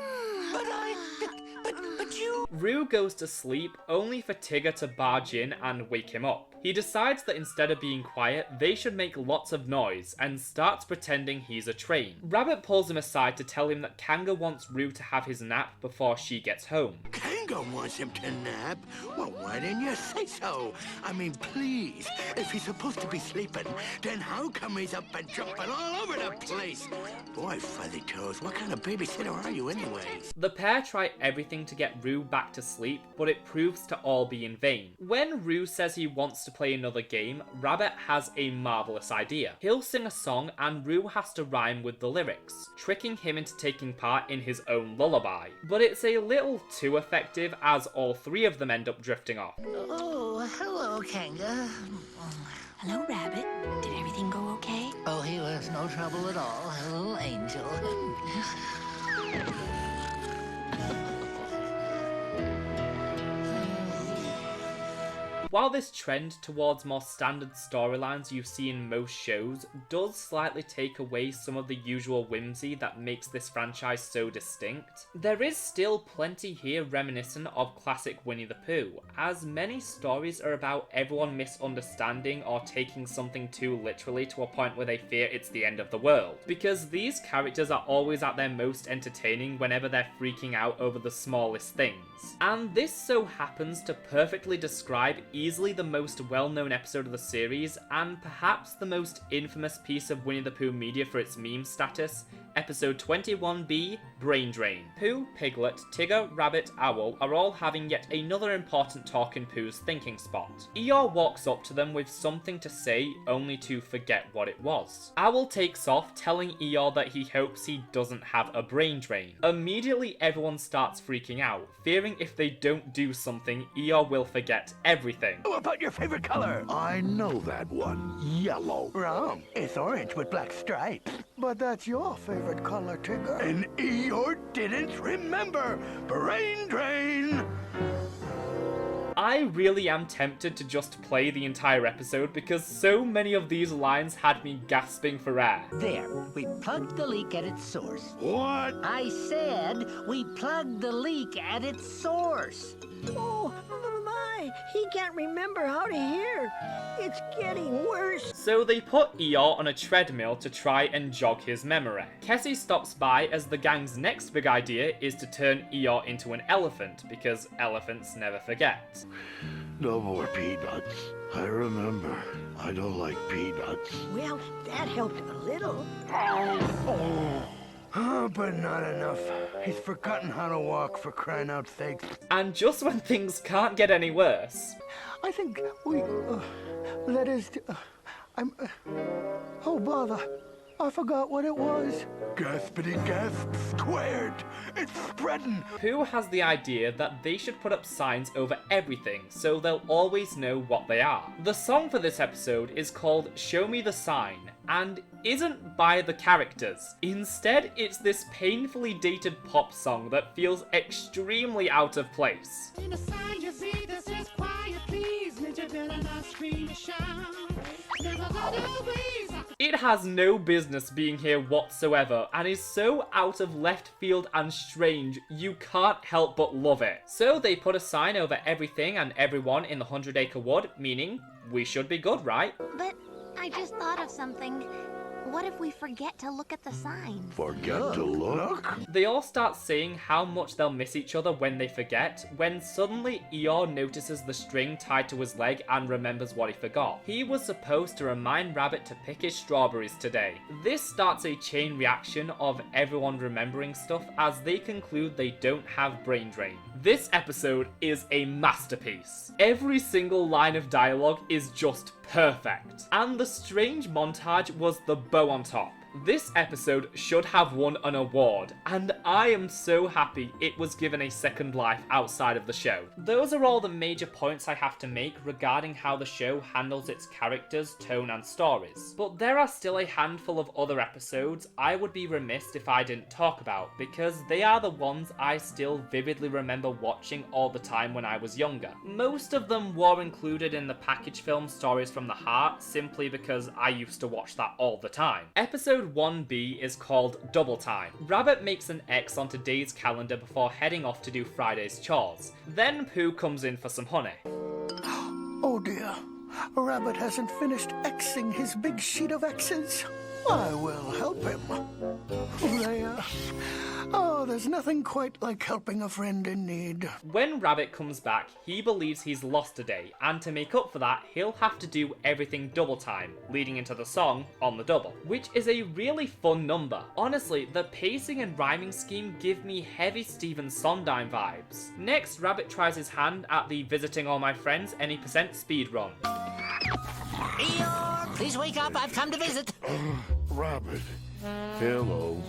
But you... Roo goes to sleep, only for Tigger to barge in and wake him up. He decides that instead of being quiet, they should make lots of noise, and starts pretending he's a train. Rabbit pulls him aside to tell him that Kanga wants Roo to have his nap before she gets home. Kanga wants him to nap? Well, why didn't you say so? I mean, please, if he's supposed to be sleeping, then how come he's up and jumping all over the place? Boy, Fuzzy Toes, what kind of babysitter are you anyways? The pair try everything to get Roo back to sleep, but it proves to all be in vain. When Roo says he wants to play another game, Rabbit has a marvelous idea. He'll sing a song and Roo has to rhyme with the lyrics, tricking him into taking part in his own lullaby. But it's a little too effective as all three of them end up drifting off. Oh, hello, Kanga. Hello, Rabbit. Did everything go okay? Oh, he was no trouble at all. A little angel. While this trend towards more standard storylines you see in most shows does slightly take away some of the usual whimsy that makes this franchise so distinct, there is still plenty here reminiscent of classic Winnie the Pooh, as many stories are about everyone misunderstanding or taking something too literally to a point where they fear it's the end of the world, because these characters are always at their most entertaining whenever they're freaking out over the smallest things. And this so happens to perfectly describe easily the most well-known episode of the series, and perhaps the most infamous piece of Winnie the Pooh media for its meme status, episode 21B, Brain Drain. Pooh, Piglet, Tigger, Rabbit, Owl are all having yet another important talk in Pooh's thinking spot. Eeyore walks up to them with something to say, only to forget what it was. Owl takes off, telling Eeyore that he hopes he doesn't have a brain drain. Immediately everyone starts freaking out, fearing if they don't do something, Eeyore will forget everything. What about your favorite color? I know that one. Yellow. Wrong. It's orange with black stripes. But that's your favorite color, Tigger. And Eeyore didn't remember. Brain drain. I really am tempted to just play the entire episode because so many of these lines had me gasping for air. There, we plugged the leak at its source. What? I said we plugged the leak at its source. Oh, my, he can't remember how to hear. It's getting worse. So they put Eeyore on a treadmill to try and jog his memory. Kessie stops by as the gang's next big idea is to turn Eeyore into an elephant, because elephants never forget. No more peanuts. I remember. I don't like peanuts. Well, that helped a little. Oh, but not enough. He's forgotten how to walk, for crying out sakes. And just when things can't get any worse, I think we, that is, oh bother, I forgot what it was. Gaspity gasp squared. It's spreading. Pooh has the idea that they should put up signs over everything so they'll always know what they are. The song for this episode is called Show Me the Sign, and isn't by the characters. Instead, it's this painfully dated pop song that feels extremely out of place. It has no business being here whatsoever and is so out of left field and strange you can't help but love it. So they put a sign over everything and everyone in the 100 Acre Wood, meaning we should be good, right? But I just thought of something. what if we forget to look at the sign? Forget to look? They all start saying how much they'll miss each other when they forget, when suddenly Eeyore notices the string tied to his leg and remembers what he forgot. He was supposed to remind Rabbit to pick his strawberries today. This starts a chain reaction of everyone remembering stuff as they conclude they don't have brain drain. This episode is a masterpiece. Every single line of dialogue is just perfect. And the strange montage was the bow on top. This episode should have won an award, and I am so happy it was given a second life outside of the show. Those are all the major points I have to make regarding how the show handles its characters, tone and stories. But there are still a handful of other episodes I would be remiss if I didn't talk about, because they are the ones I still vividly remember watching all the time when I was younger. Most of them were included in the package film Stories from the Heart, simply because I used to watch that all the time. Episode 1B is called Double Time. Rabbit makes an X on today's calendar before heading off to do Friday's chores. Then Pooh comes in for some honey. Oh dear, Rabbit hasn't finished Xing his big sheet of X's. I will help him. There. Oh, there's nothing quite like helping a friend in need. When Rabbit comes back, he believes he's lost a day, and to make up for that, he'll have to do everything double time, leading into the song On the Double, which is a really fun number. Honestly, the pacing and rhyming scheme give me heavy Stephen Sondheim vibes. Next, Rabbit tries his hand at the Visiting All My Friends Any Percent speed run. Eeyore, please wake up, I've come to visit. Rabbit. Hello.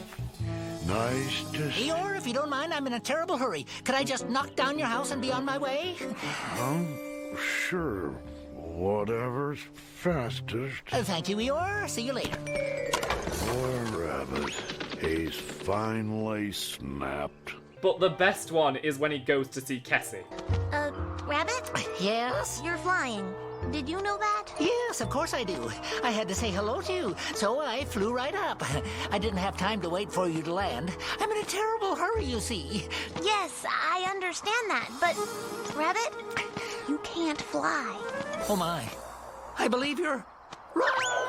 Nice to see you. Eeyore, if you don't mind, I'm in a terrible hurry. Could I just knock down your house and be on my way? Sure. Whatever's fastest. Thank you, Eeyore. See you later. Poor Rabbit. He's finally snapped. But the best one is when he goes to see Kessie. Rabbit? Yes? You're flying. Did you know that? Yes, of course I do. I had to say hello to you, so I flew right up. I didn't have time to wait for you to land. I'm in a terrible hurry, you see. Yes, I understand that, but Rabbit, you can't fly. Oh my. I believe you're right.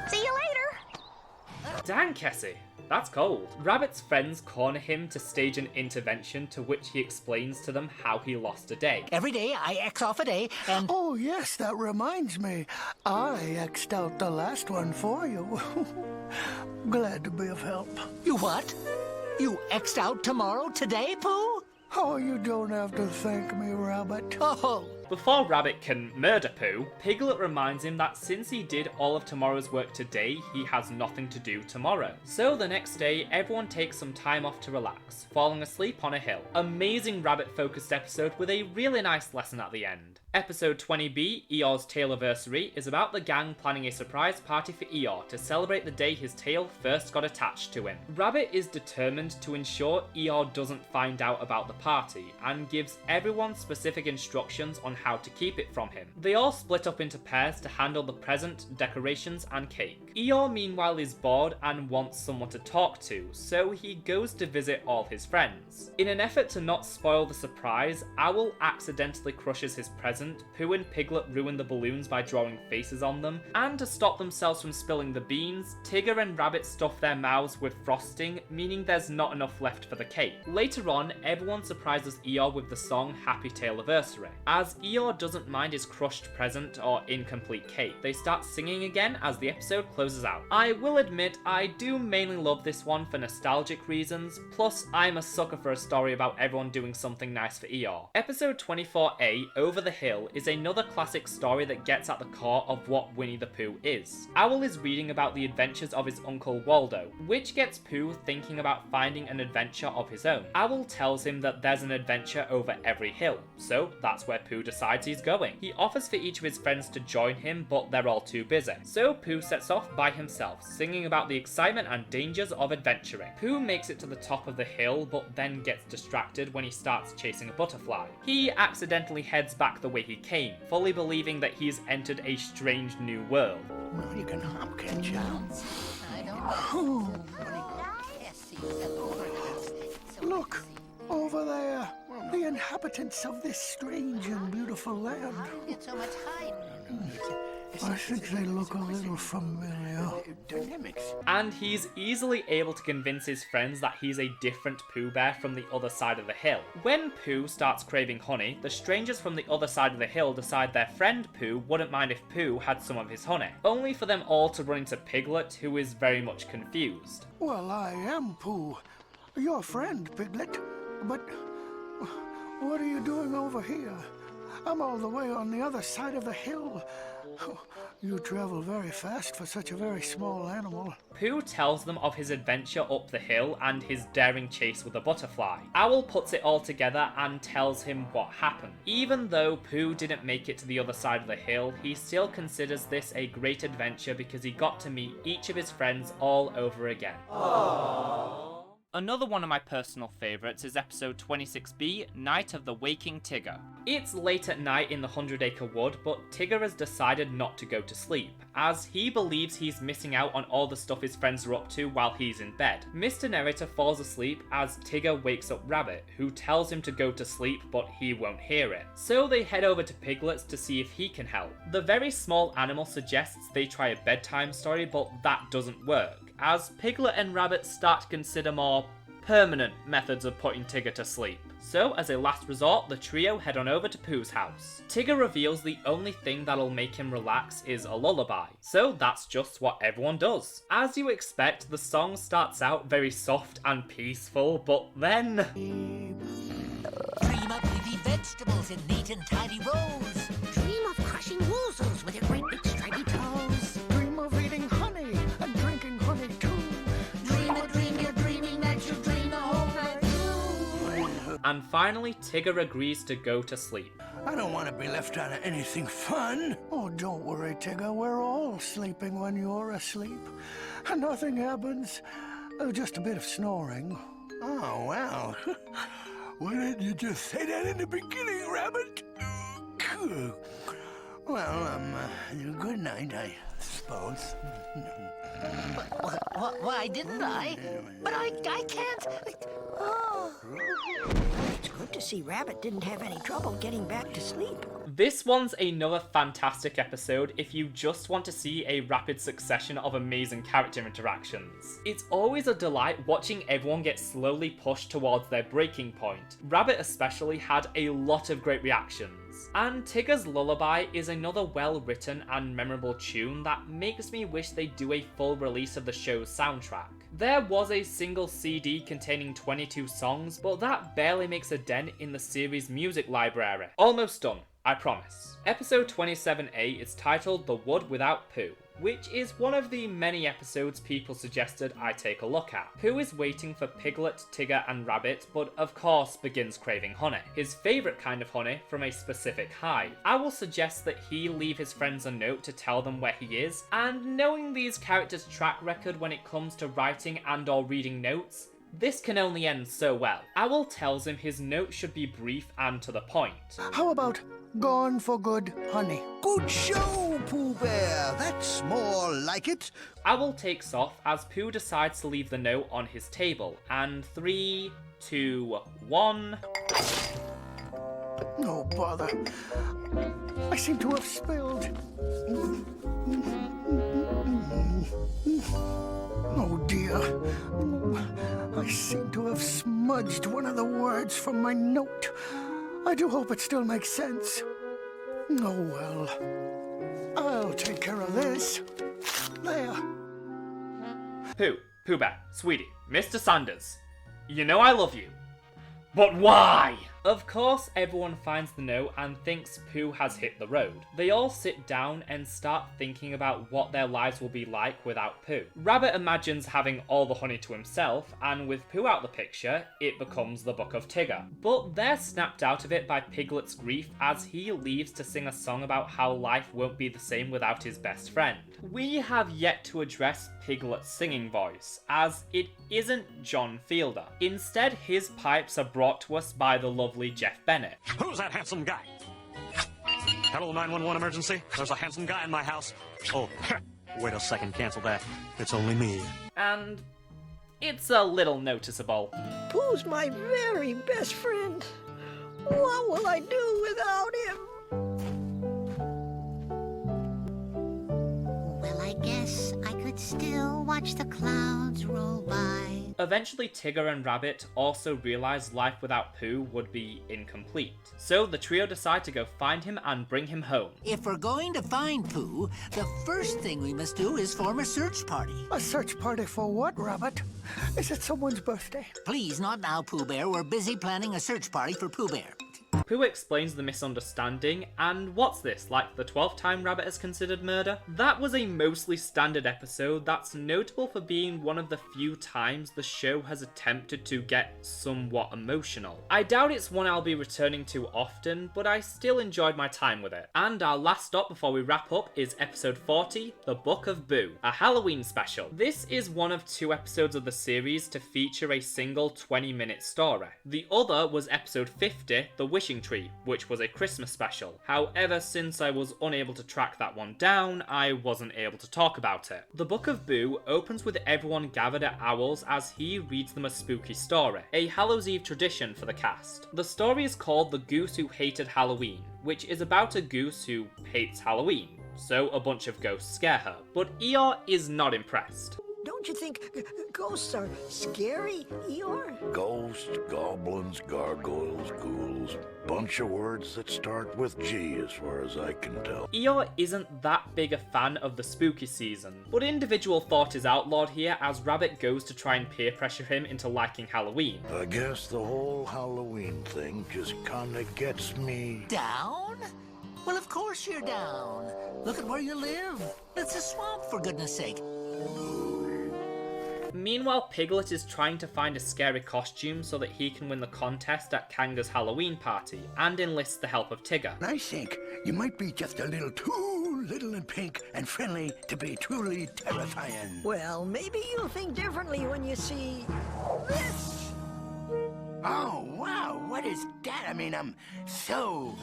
See you later. Dang, Kessie. That's cold. Rabbit's friends corner him to stage an intervention to which he explains to them how he lost a day. Every day I X off a day and... Oh, yes, that reminds me. I X'd out the last one for you. Glad to be of help. You what? You X'd out tomorrow today, Pooh? Oh, you don't have to thank me, Rabbit. Oh. Before Rabbit can murder Pooh, Piglet reminds him that since he did all of tomorrow's work today, he has nothing to do tomorrow. So the next day, everyone takes some time off to relax, falling asleep on a hill. Amazing Rabbit-focused episode with a really nice lesson at the end. Episode 20B, Eeyore's Tailversary, is about the gang planning a surprise party for Eeyore to celebrate the day his tail first got attached to him. Rabbit is determined to ensure Eeyore doesn't find out about the party, and gives everyone specific instructions on how to keep it from him. They all split up into pairs to handle the present, decorations, and cake. Eeyore meanwhile is bored and wants someone to talk to, so he goes to visit all his friends. In an effort to not spoil the surprise, Owl accidentally crushes his present, Pooh and Piglet ruin the balloons by drawing faces on them, and to stop themselves from spilling the beans, Tigger and Rabbit stuff their mouths with frosting, meaning there's not enough left for the cake. Later on, everyone surprises Eeyore with the song Happy Tailversary. As Eeyore doesn't mind his crushed present or incomplete cake, they start singing again as the episode closes out. I will admit, I do mainly love this one for nostalgic reasons, plus I'm a sucker for a story about everyone doing something nice for Eeyore. Episode 24A, Over the Hill, is another classic story that gets at the core of what Winnie the Pooh is. Owl is reading about the adventures of his uncle Waldo, which gets Pooh thinking about finding an adventure of his own. Owl tells him that there's an adventure over every hill, so that's where Pooh decides he's going. He offers for each of his friends to join him, but they're all too busy. So Pooh sets off by himself, singing about the excitement and dangers of adventuring. Pooh makes it to the top of the hill, but then gets distracted when he starts chasing a butterfly. He accidentally heads back the way he came, fully believing that he's entered a strange new world. Well, you can hop, can't you? Look, over there. The inhabitants of this strange and beautiful land. It's so much higher. I think they look a little familiar. Dynamics. And he's easily able to convince his friends that he's a different Pooh Bear from the other side of the hill. When Pooh starts craving honey, the strangers from the other side of the hill decide their friend Pooh wouldn't mind if Pooh had some of his honey, only for them all to run into Piglet, who is very much confused. Well, I am Pooh, your friend, Piglet. But what are you doing over here? I'm all the way on the other side of the hill. You travel very fast for such a very small animal. Pooh tells them of his adventure up the hill and his daring chase with a butterfly. Owl puts it all together and tells him what happened. Even though Pooh didn't make it to the other side of the hill, he still considers this a great adventure because he got to meet each of his friends all over again. Aww. Another one of my personal favourites is episode 26B, Night of the Waking Tigger. It's late at night in the 100-acre wood, but Tigger has decided not to go to sleep, as he believes he's missing out on all the stuff his friends are up to while he's in bed. Mr. Narrator falls asleep as Tigger wakes up Rabbit, who tells him to go to sleep, but he won't hear it. So they head over to Piglet's to see if he can help. The very small animal suggests they try a bedtime story, but that doesn't work, as Piglet and Rabbit start to consider more permanent methods of putting Tigger to sleep. So, as a last resort, the trio head on over to Pooh's house. Tigger reveals the only thing that'll make him relax is a lullaby. So that's just what everyone does. As you expect, the song starts out very soft and peaceful, but then... Dream of leafy vegetables in neat and tidy rows. Dream of crushing woozles with your great big stripy toes. Dream of eating honey and drinking honey too. Dream a dream you're dreaming that you dream the whole night through. And finally, Tigger agrees to go to sleep. I don't want to be left out of anything fun. Oh, don't worry, Tigger. We're all sleeping when you're asleep. Nothing happens. Just a bit of snoring. Oh, well. Why didn't you just say that in the beginning, Rabbit? Well, good night, I suppose. Why didn't I? But I can't. Oh. It's good to see Rabbit didn't have any trouble getting back to sleep. This one's another fantastic episode if you just want to see a rapid succession of amazing character interactions. It's always a delight watching everyone get slowly pushed towards their breaking point. Rabbit especially had a lot of great reactions. And Tigger's Lullaby is another well-written and memorable tune that makes me wish they'd do a full release of the show's soundtrack. There was a single CD containing 22 songs, but that barely makes a dent in the series' music library. Almost done, I promise. Episode 27A is titled The Word Without Poo, which is one of the many episodes people suggested I take a look at. Pooh is waiting for Piglet, Tigger and Rabbit, but of course begins craving honey. His favourite kind of honey from a specific hive. I will suggest that he leave his friends a note to tell them where he is, and knowing these characters' track record when it comes to writing and or reading notes, this can only end so well. Owl tells him his note should be brief and to the point. How about gone for good, honey? Good show, Pooh Bear. That's more like it. Owl takes off as Pooh decides to leave the note on his table. And 3, 2, 1... No bother. I seem to have spilled. Oh dear. I seem to have smudged one of the words from my note. I do hope it still makes sense. Oh well. I'll take care of this. There. Pooh Bear, sweetie, Mr. Sanders, you know I love you. But why? Of course, everyone finds the note and thinks Pooh has hit the road. They all sit down and start thinking about what their lives will be like without Pooh. Rabbit imagines having all the honey to himself, and with Pooh out the picture, it becomes the Book of Tigger. But they're snapped out of it by Piglet's grief as he leaves to sing a song about how life won't be the same without his best friend. We have yet to address Piglet's singing voice, as it isn't John Fielder. Instead, his pipes are brought to us by the lovely Jeff Bennett. Who's that handsome guy? Hello, 911 emergency. There's a handsome guy in my house. Oh, wait a second, cancel that. It's only me. And it's a little noticeable. Pooh's my very best friend. What will I do without him? guess I could still watch the clouds roll by. Eventually, Tigger and Rabbit also realised life without Pooh would be incomplete. So the trio decide to go find him and bring him home. If we're going to find Pooh, the first thing we must do is form a search party. A search party for what, Rabbit? Is it someone's birthday? Please, not now, Pooh Bear. We're busy planning a search party for Pooh Bear. Pooh explains the misunderstanding, and what's this, like the 12th time Rabbit has considered murder? That was a mostly standard episode that's notable for being one of the few times the show has attempted to get somewhat emotional. I doubt it's one I'll be returning to often, but I still enjoyed my time with it. And our last stop before we wrap up is episode 40, The Book of Boo, a Halloween special. This is one of 2 episodes of the series to feature a single 20-minute story. The other was episode 50, The Wishing Tree, which was a Christmas special. However, since I was unable to track that one down, I wasn't able to talk about it. The Book of Boo opens with everyone gathered at Owl's as he reads them a spooky story, a Hallows Eve tradition for the cast. The story is called The Goose Who Hated Halloween, which is about a goose who hates Halloween, so a bunch of ghosts scare her. But Eeyore is not impressed. Don't you think ghosts are scary, Eeyore? Ghosts, goblins, gargoyles, ghouls. Bunch of words that start with G as far as I can tell. Eeyore isn't that big a fan of the spooky season, but individual thought is outlawed here as Rabbit goes to try and peer pressure him into liking Halloween. I guess the whole Halloween thing just kinda gets me... Down? Well, of course you're down. Look at where you live. It's a swamp, for goodness sake. Meanwhile, Piglet is trying to find a scary costume so that he can win the contest at Kanga's Halloween party and enlists the help of Tigger. I think you might be just a little too little and pink and friendly to be truly terrifying. Well, maybe you'll think differently when you see this. Oh, wow, what is that? I mean, I'm so...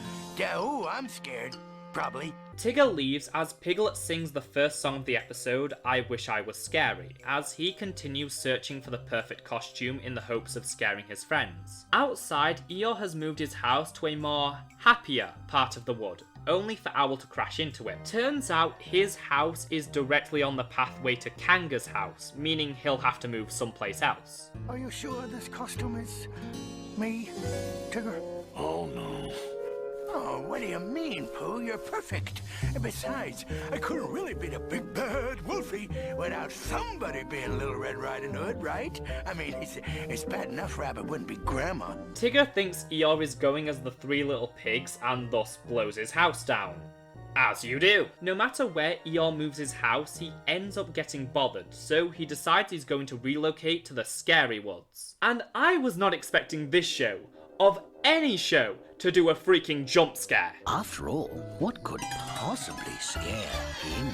Oh, I'm scared. Probably. Tigger leaves as Piglet sings the first song of the episode, I Wish I Was Scary, as he continues searching for the perfect costume in the hopes of scaring his friends. Outside, Eeyore has moved his house to a more happier part of the wood, only for Owl to crash into it. Turns out his house is directly on the pathway to Kanga's house, meaning he'll have to move someplace else. Are you sure this costume is me, Tigger? Oh no. Oh, what do you mean, Pooh? You're perfect. And besides, I couldn't really be the big bad Wolfie without somebody being Little Red Riding Hood, right? I mean, it's bad enough Rabbit wouldn't be Grandma. Tigger thinks Eeyore is going as the 3 little pigs and thus blows his house down. As you do. No matter where Eeyore moves his house, he ends up getting bothered, so he decides he's going to relocate to the Scary Woods. And I was not expecting this show, of any show, to do a freaking jump scare. After all, what could possibly scare him?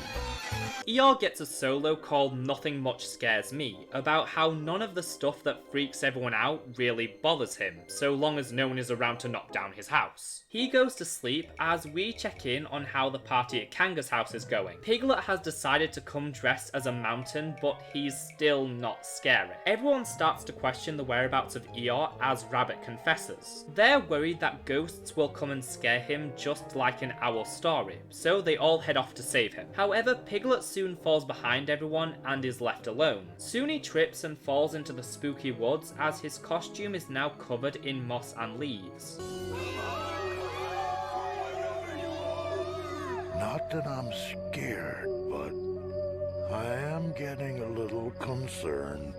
Eeyore gets a solo called Nothing Much Scares Me, about how none of the stuff that freaks everyone out really bothers him, so long as no one is around to knock down his house. He goes to sleep as we check in on how the party at Kanga's house is going. Piglet has decided to come dressed as a mountain, but he's still not scary. Everyone starts to question the whereabouts of Eeyore as Rabbit confesses. They're worried that ghosts will come and scare him just like in Owl story, so they all head off to save him. However, Piglet soon falls behind everyone and is left alone. Soon he trips and falls into the spooky woods as his costume is now covered in moss and leaves. Not that I'm scared, but I am getting a little concerned.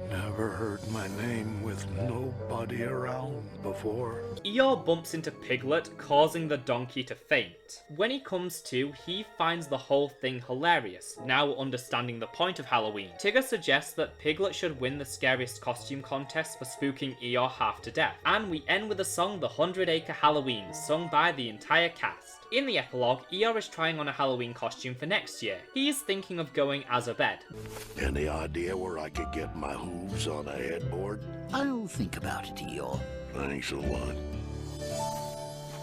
Never heard my name with nobody around before. Eeyore bumps into Piglet, causing the donkey to faint. When he comes to, he finds the whole thing hilarious, now understanding the point of Halloween. Tigger suggests that Piglet should win the scariest costume contest for spooking Eeyore half to death. And we end with the song The 100 Acre Halloween, sung by the entire cast. In the epilogue, Eeyore is trying on a Halloween costume for next year. He is thinking of going as a bed. Any idea where I could get my hooves on a headboard? I'll think about it, Eeyore. Thanks a lot.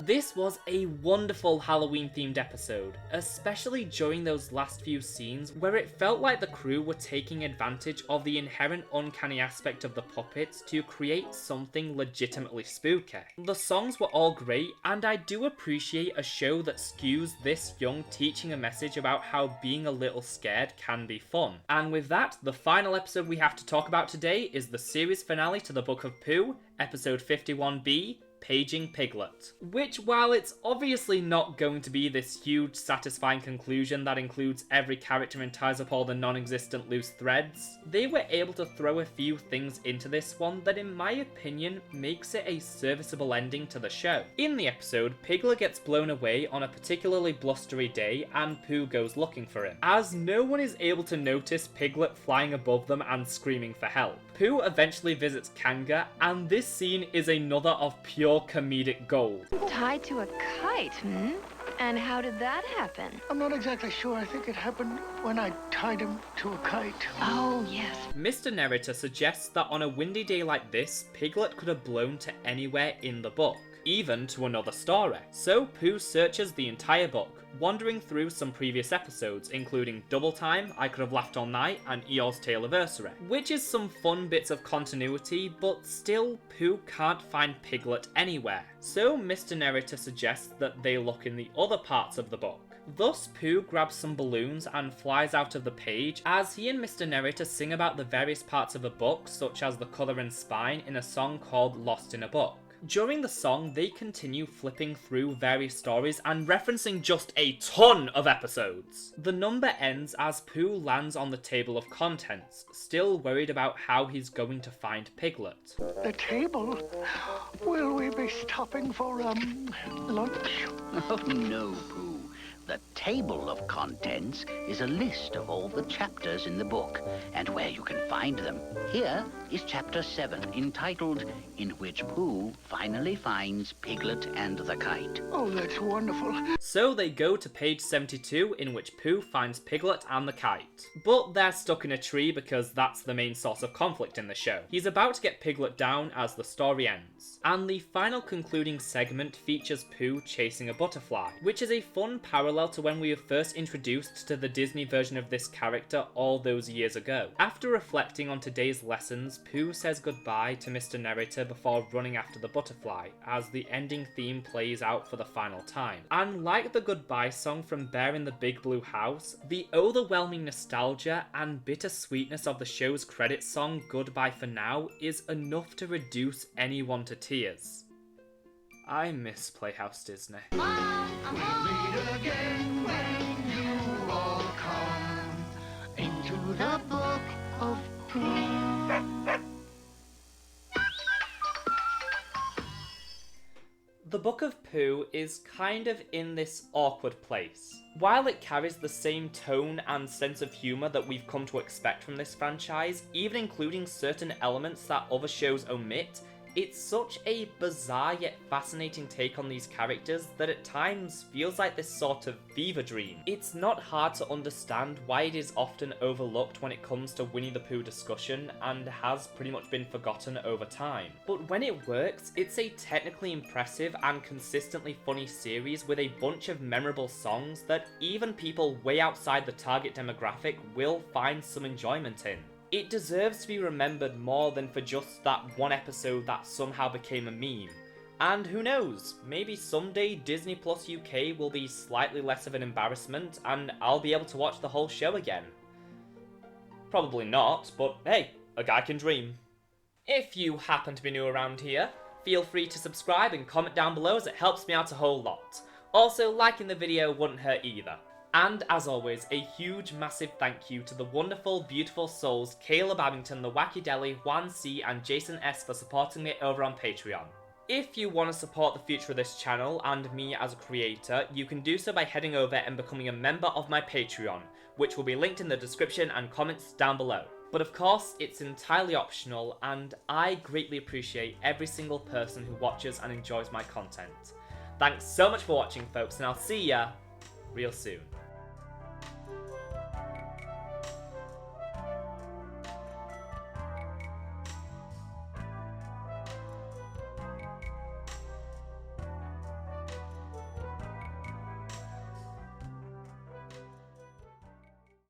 This was a wonderful Halloween themed episode, especially during those last few scenes where it felt like the crew were taking advantage of the inherent uncanny aspect of the puppets to create something legitimately spooky. The songs were all great, and I do appreciate a show that skews this young teaching a message about how being a little scared can be fun. And with that, the final episode we have to talk about today is the series finale to the Book of Pooh, episode 51B, Paging Piglet, which, while it's obviously not going to be this huge satisfying conclusion that includes every character and ties up all the non-existent loose threads, they were able to throw a few things into this one that in my opinion makes it a serviceable ending to the show. In the episode, Piglet gets blown away on a particularly blustery day and Pooh goes looking for him. As no one is able to notice Piglet flying above them and screaming for help, Pooh eventually visits Kanga, and this scene is another of pure comedic gold. Tied to a kite, And how did that happen? I'm not exactly sure. I think it happened when I tied him to a kite. Oh, yes. Mr. Narrator suggests that on a windy day like this, Piglet could have blown to anywhere in the book, even to another story. So Pooh searches the entire book, wandering through some previous episodes, including Double Time, I Could Have Laughed All Night, and Eeyore's Tale-iversary, which is some fun bits of continuity, but still Pooh can't find Piglet anywhere. So Mr. Narrator suggests that they look in the other parts of the book. Thus, Pooh grabs some balloons and flies out of the page as he and Mr. Narrator sing about the various parts of a book, such as the colour and spine, in a song called Lost in a Book. During the song, they continue flipping through various stories and referencing just a ton of episodes. The number ends as Pooh lands on the table of contents, still worried about how he's going to find Piglet. The table? Will we be stopping for, lunch? Oh, no, Pooh. The table of contents is a list of all the chapters in the book and where you can find them. Here is chapter 7, entitled In Which Pooh Finally Finds Piglet and the Kite. Oh, that's wonderful. So they go to page 72, in which Pooh finds Piglet and the kite. But they're stuck in a tree because that's the main source of conflict in the show. He's about to get Piglet down as the story ends. And the final concluding segment features Pooh chasing a butterfly, which is a fun parallel to when we were first introduced to the Disney version of this character all those years ago. After reflecting on today's lessons, Pooh says goodbye to Mr. Narrator before running after the butterfly, as the ending theme plays out for the final time. And like the goodbye song from Bear in the Big Blue House, the overwhelming nostalgia and bittersweetness of the show's credits song Goodbye for Now is enough to reduce anyone to tears. I miss Playhouse Disney. We'll meet again when you all come into the Book of Pooh. The Book of Pooh is kind of in this awkward place. While it carries the same tone and sense of humour that we've come to expect from this franchise, even including certain elements that other shows omit, it's such a bizarre yet fascinating take on these characters that at times feels like this sort of fever dream. It's not hard to understand why it is often overlooked when it comes to Winnie the Pooh discussion and has pretty much been forgotten over time. But when it works, it's a technically impressive and consistently funny series with a bunch of memorable songs that even people way outside the target demographic will find some enjoyment in. It deserves to be remembered more than for just that one episode that somehow became a meme. And who knows, maybe someday Disney Plus UK will be slightly less of an embarrassment and I'll be able to watch the whole show again. Probably not, but hey, a guy can dream. If you happen to be new around here, feel free to subscribe and comment down below as it helps me out a whole lot. Also, liking the video wouldn't hurt either. And as always, a huge massive thank you to the wonderful, beautiful souls Caleb Abington, The Wacky Deli, Juan C and Jason S for supporting me over on Patreon. If you want to support the future of this channel and me as a creator, you can do so by heading over and becoming a member of my Patreon, which will be linked in the description and comments down below. But of course, it's entirely optional and I greatly appreciate every single person who watches and enjoys my content. Thanks so much for watching folks, and I'll see ya real soon.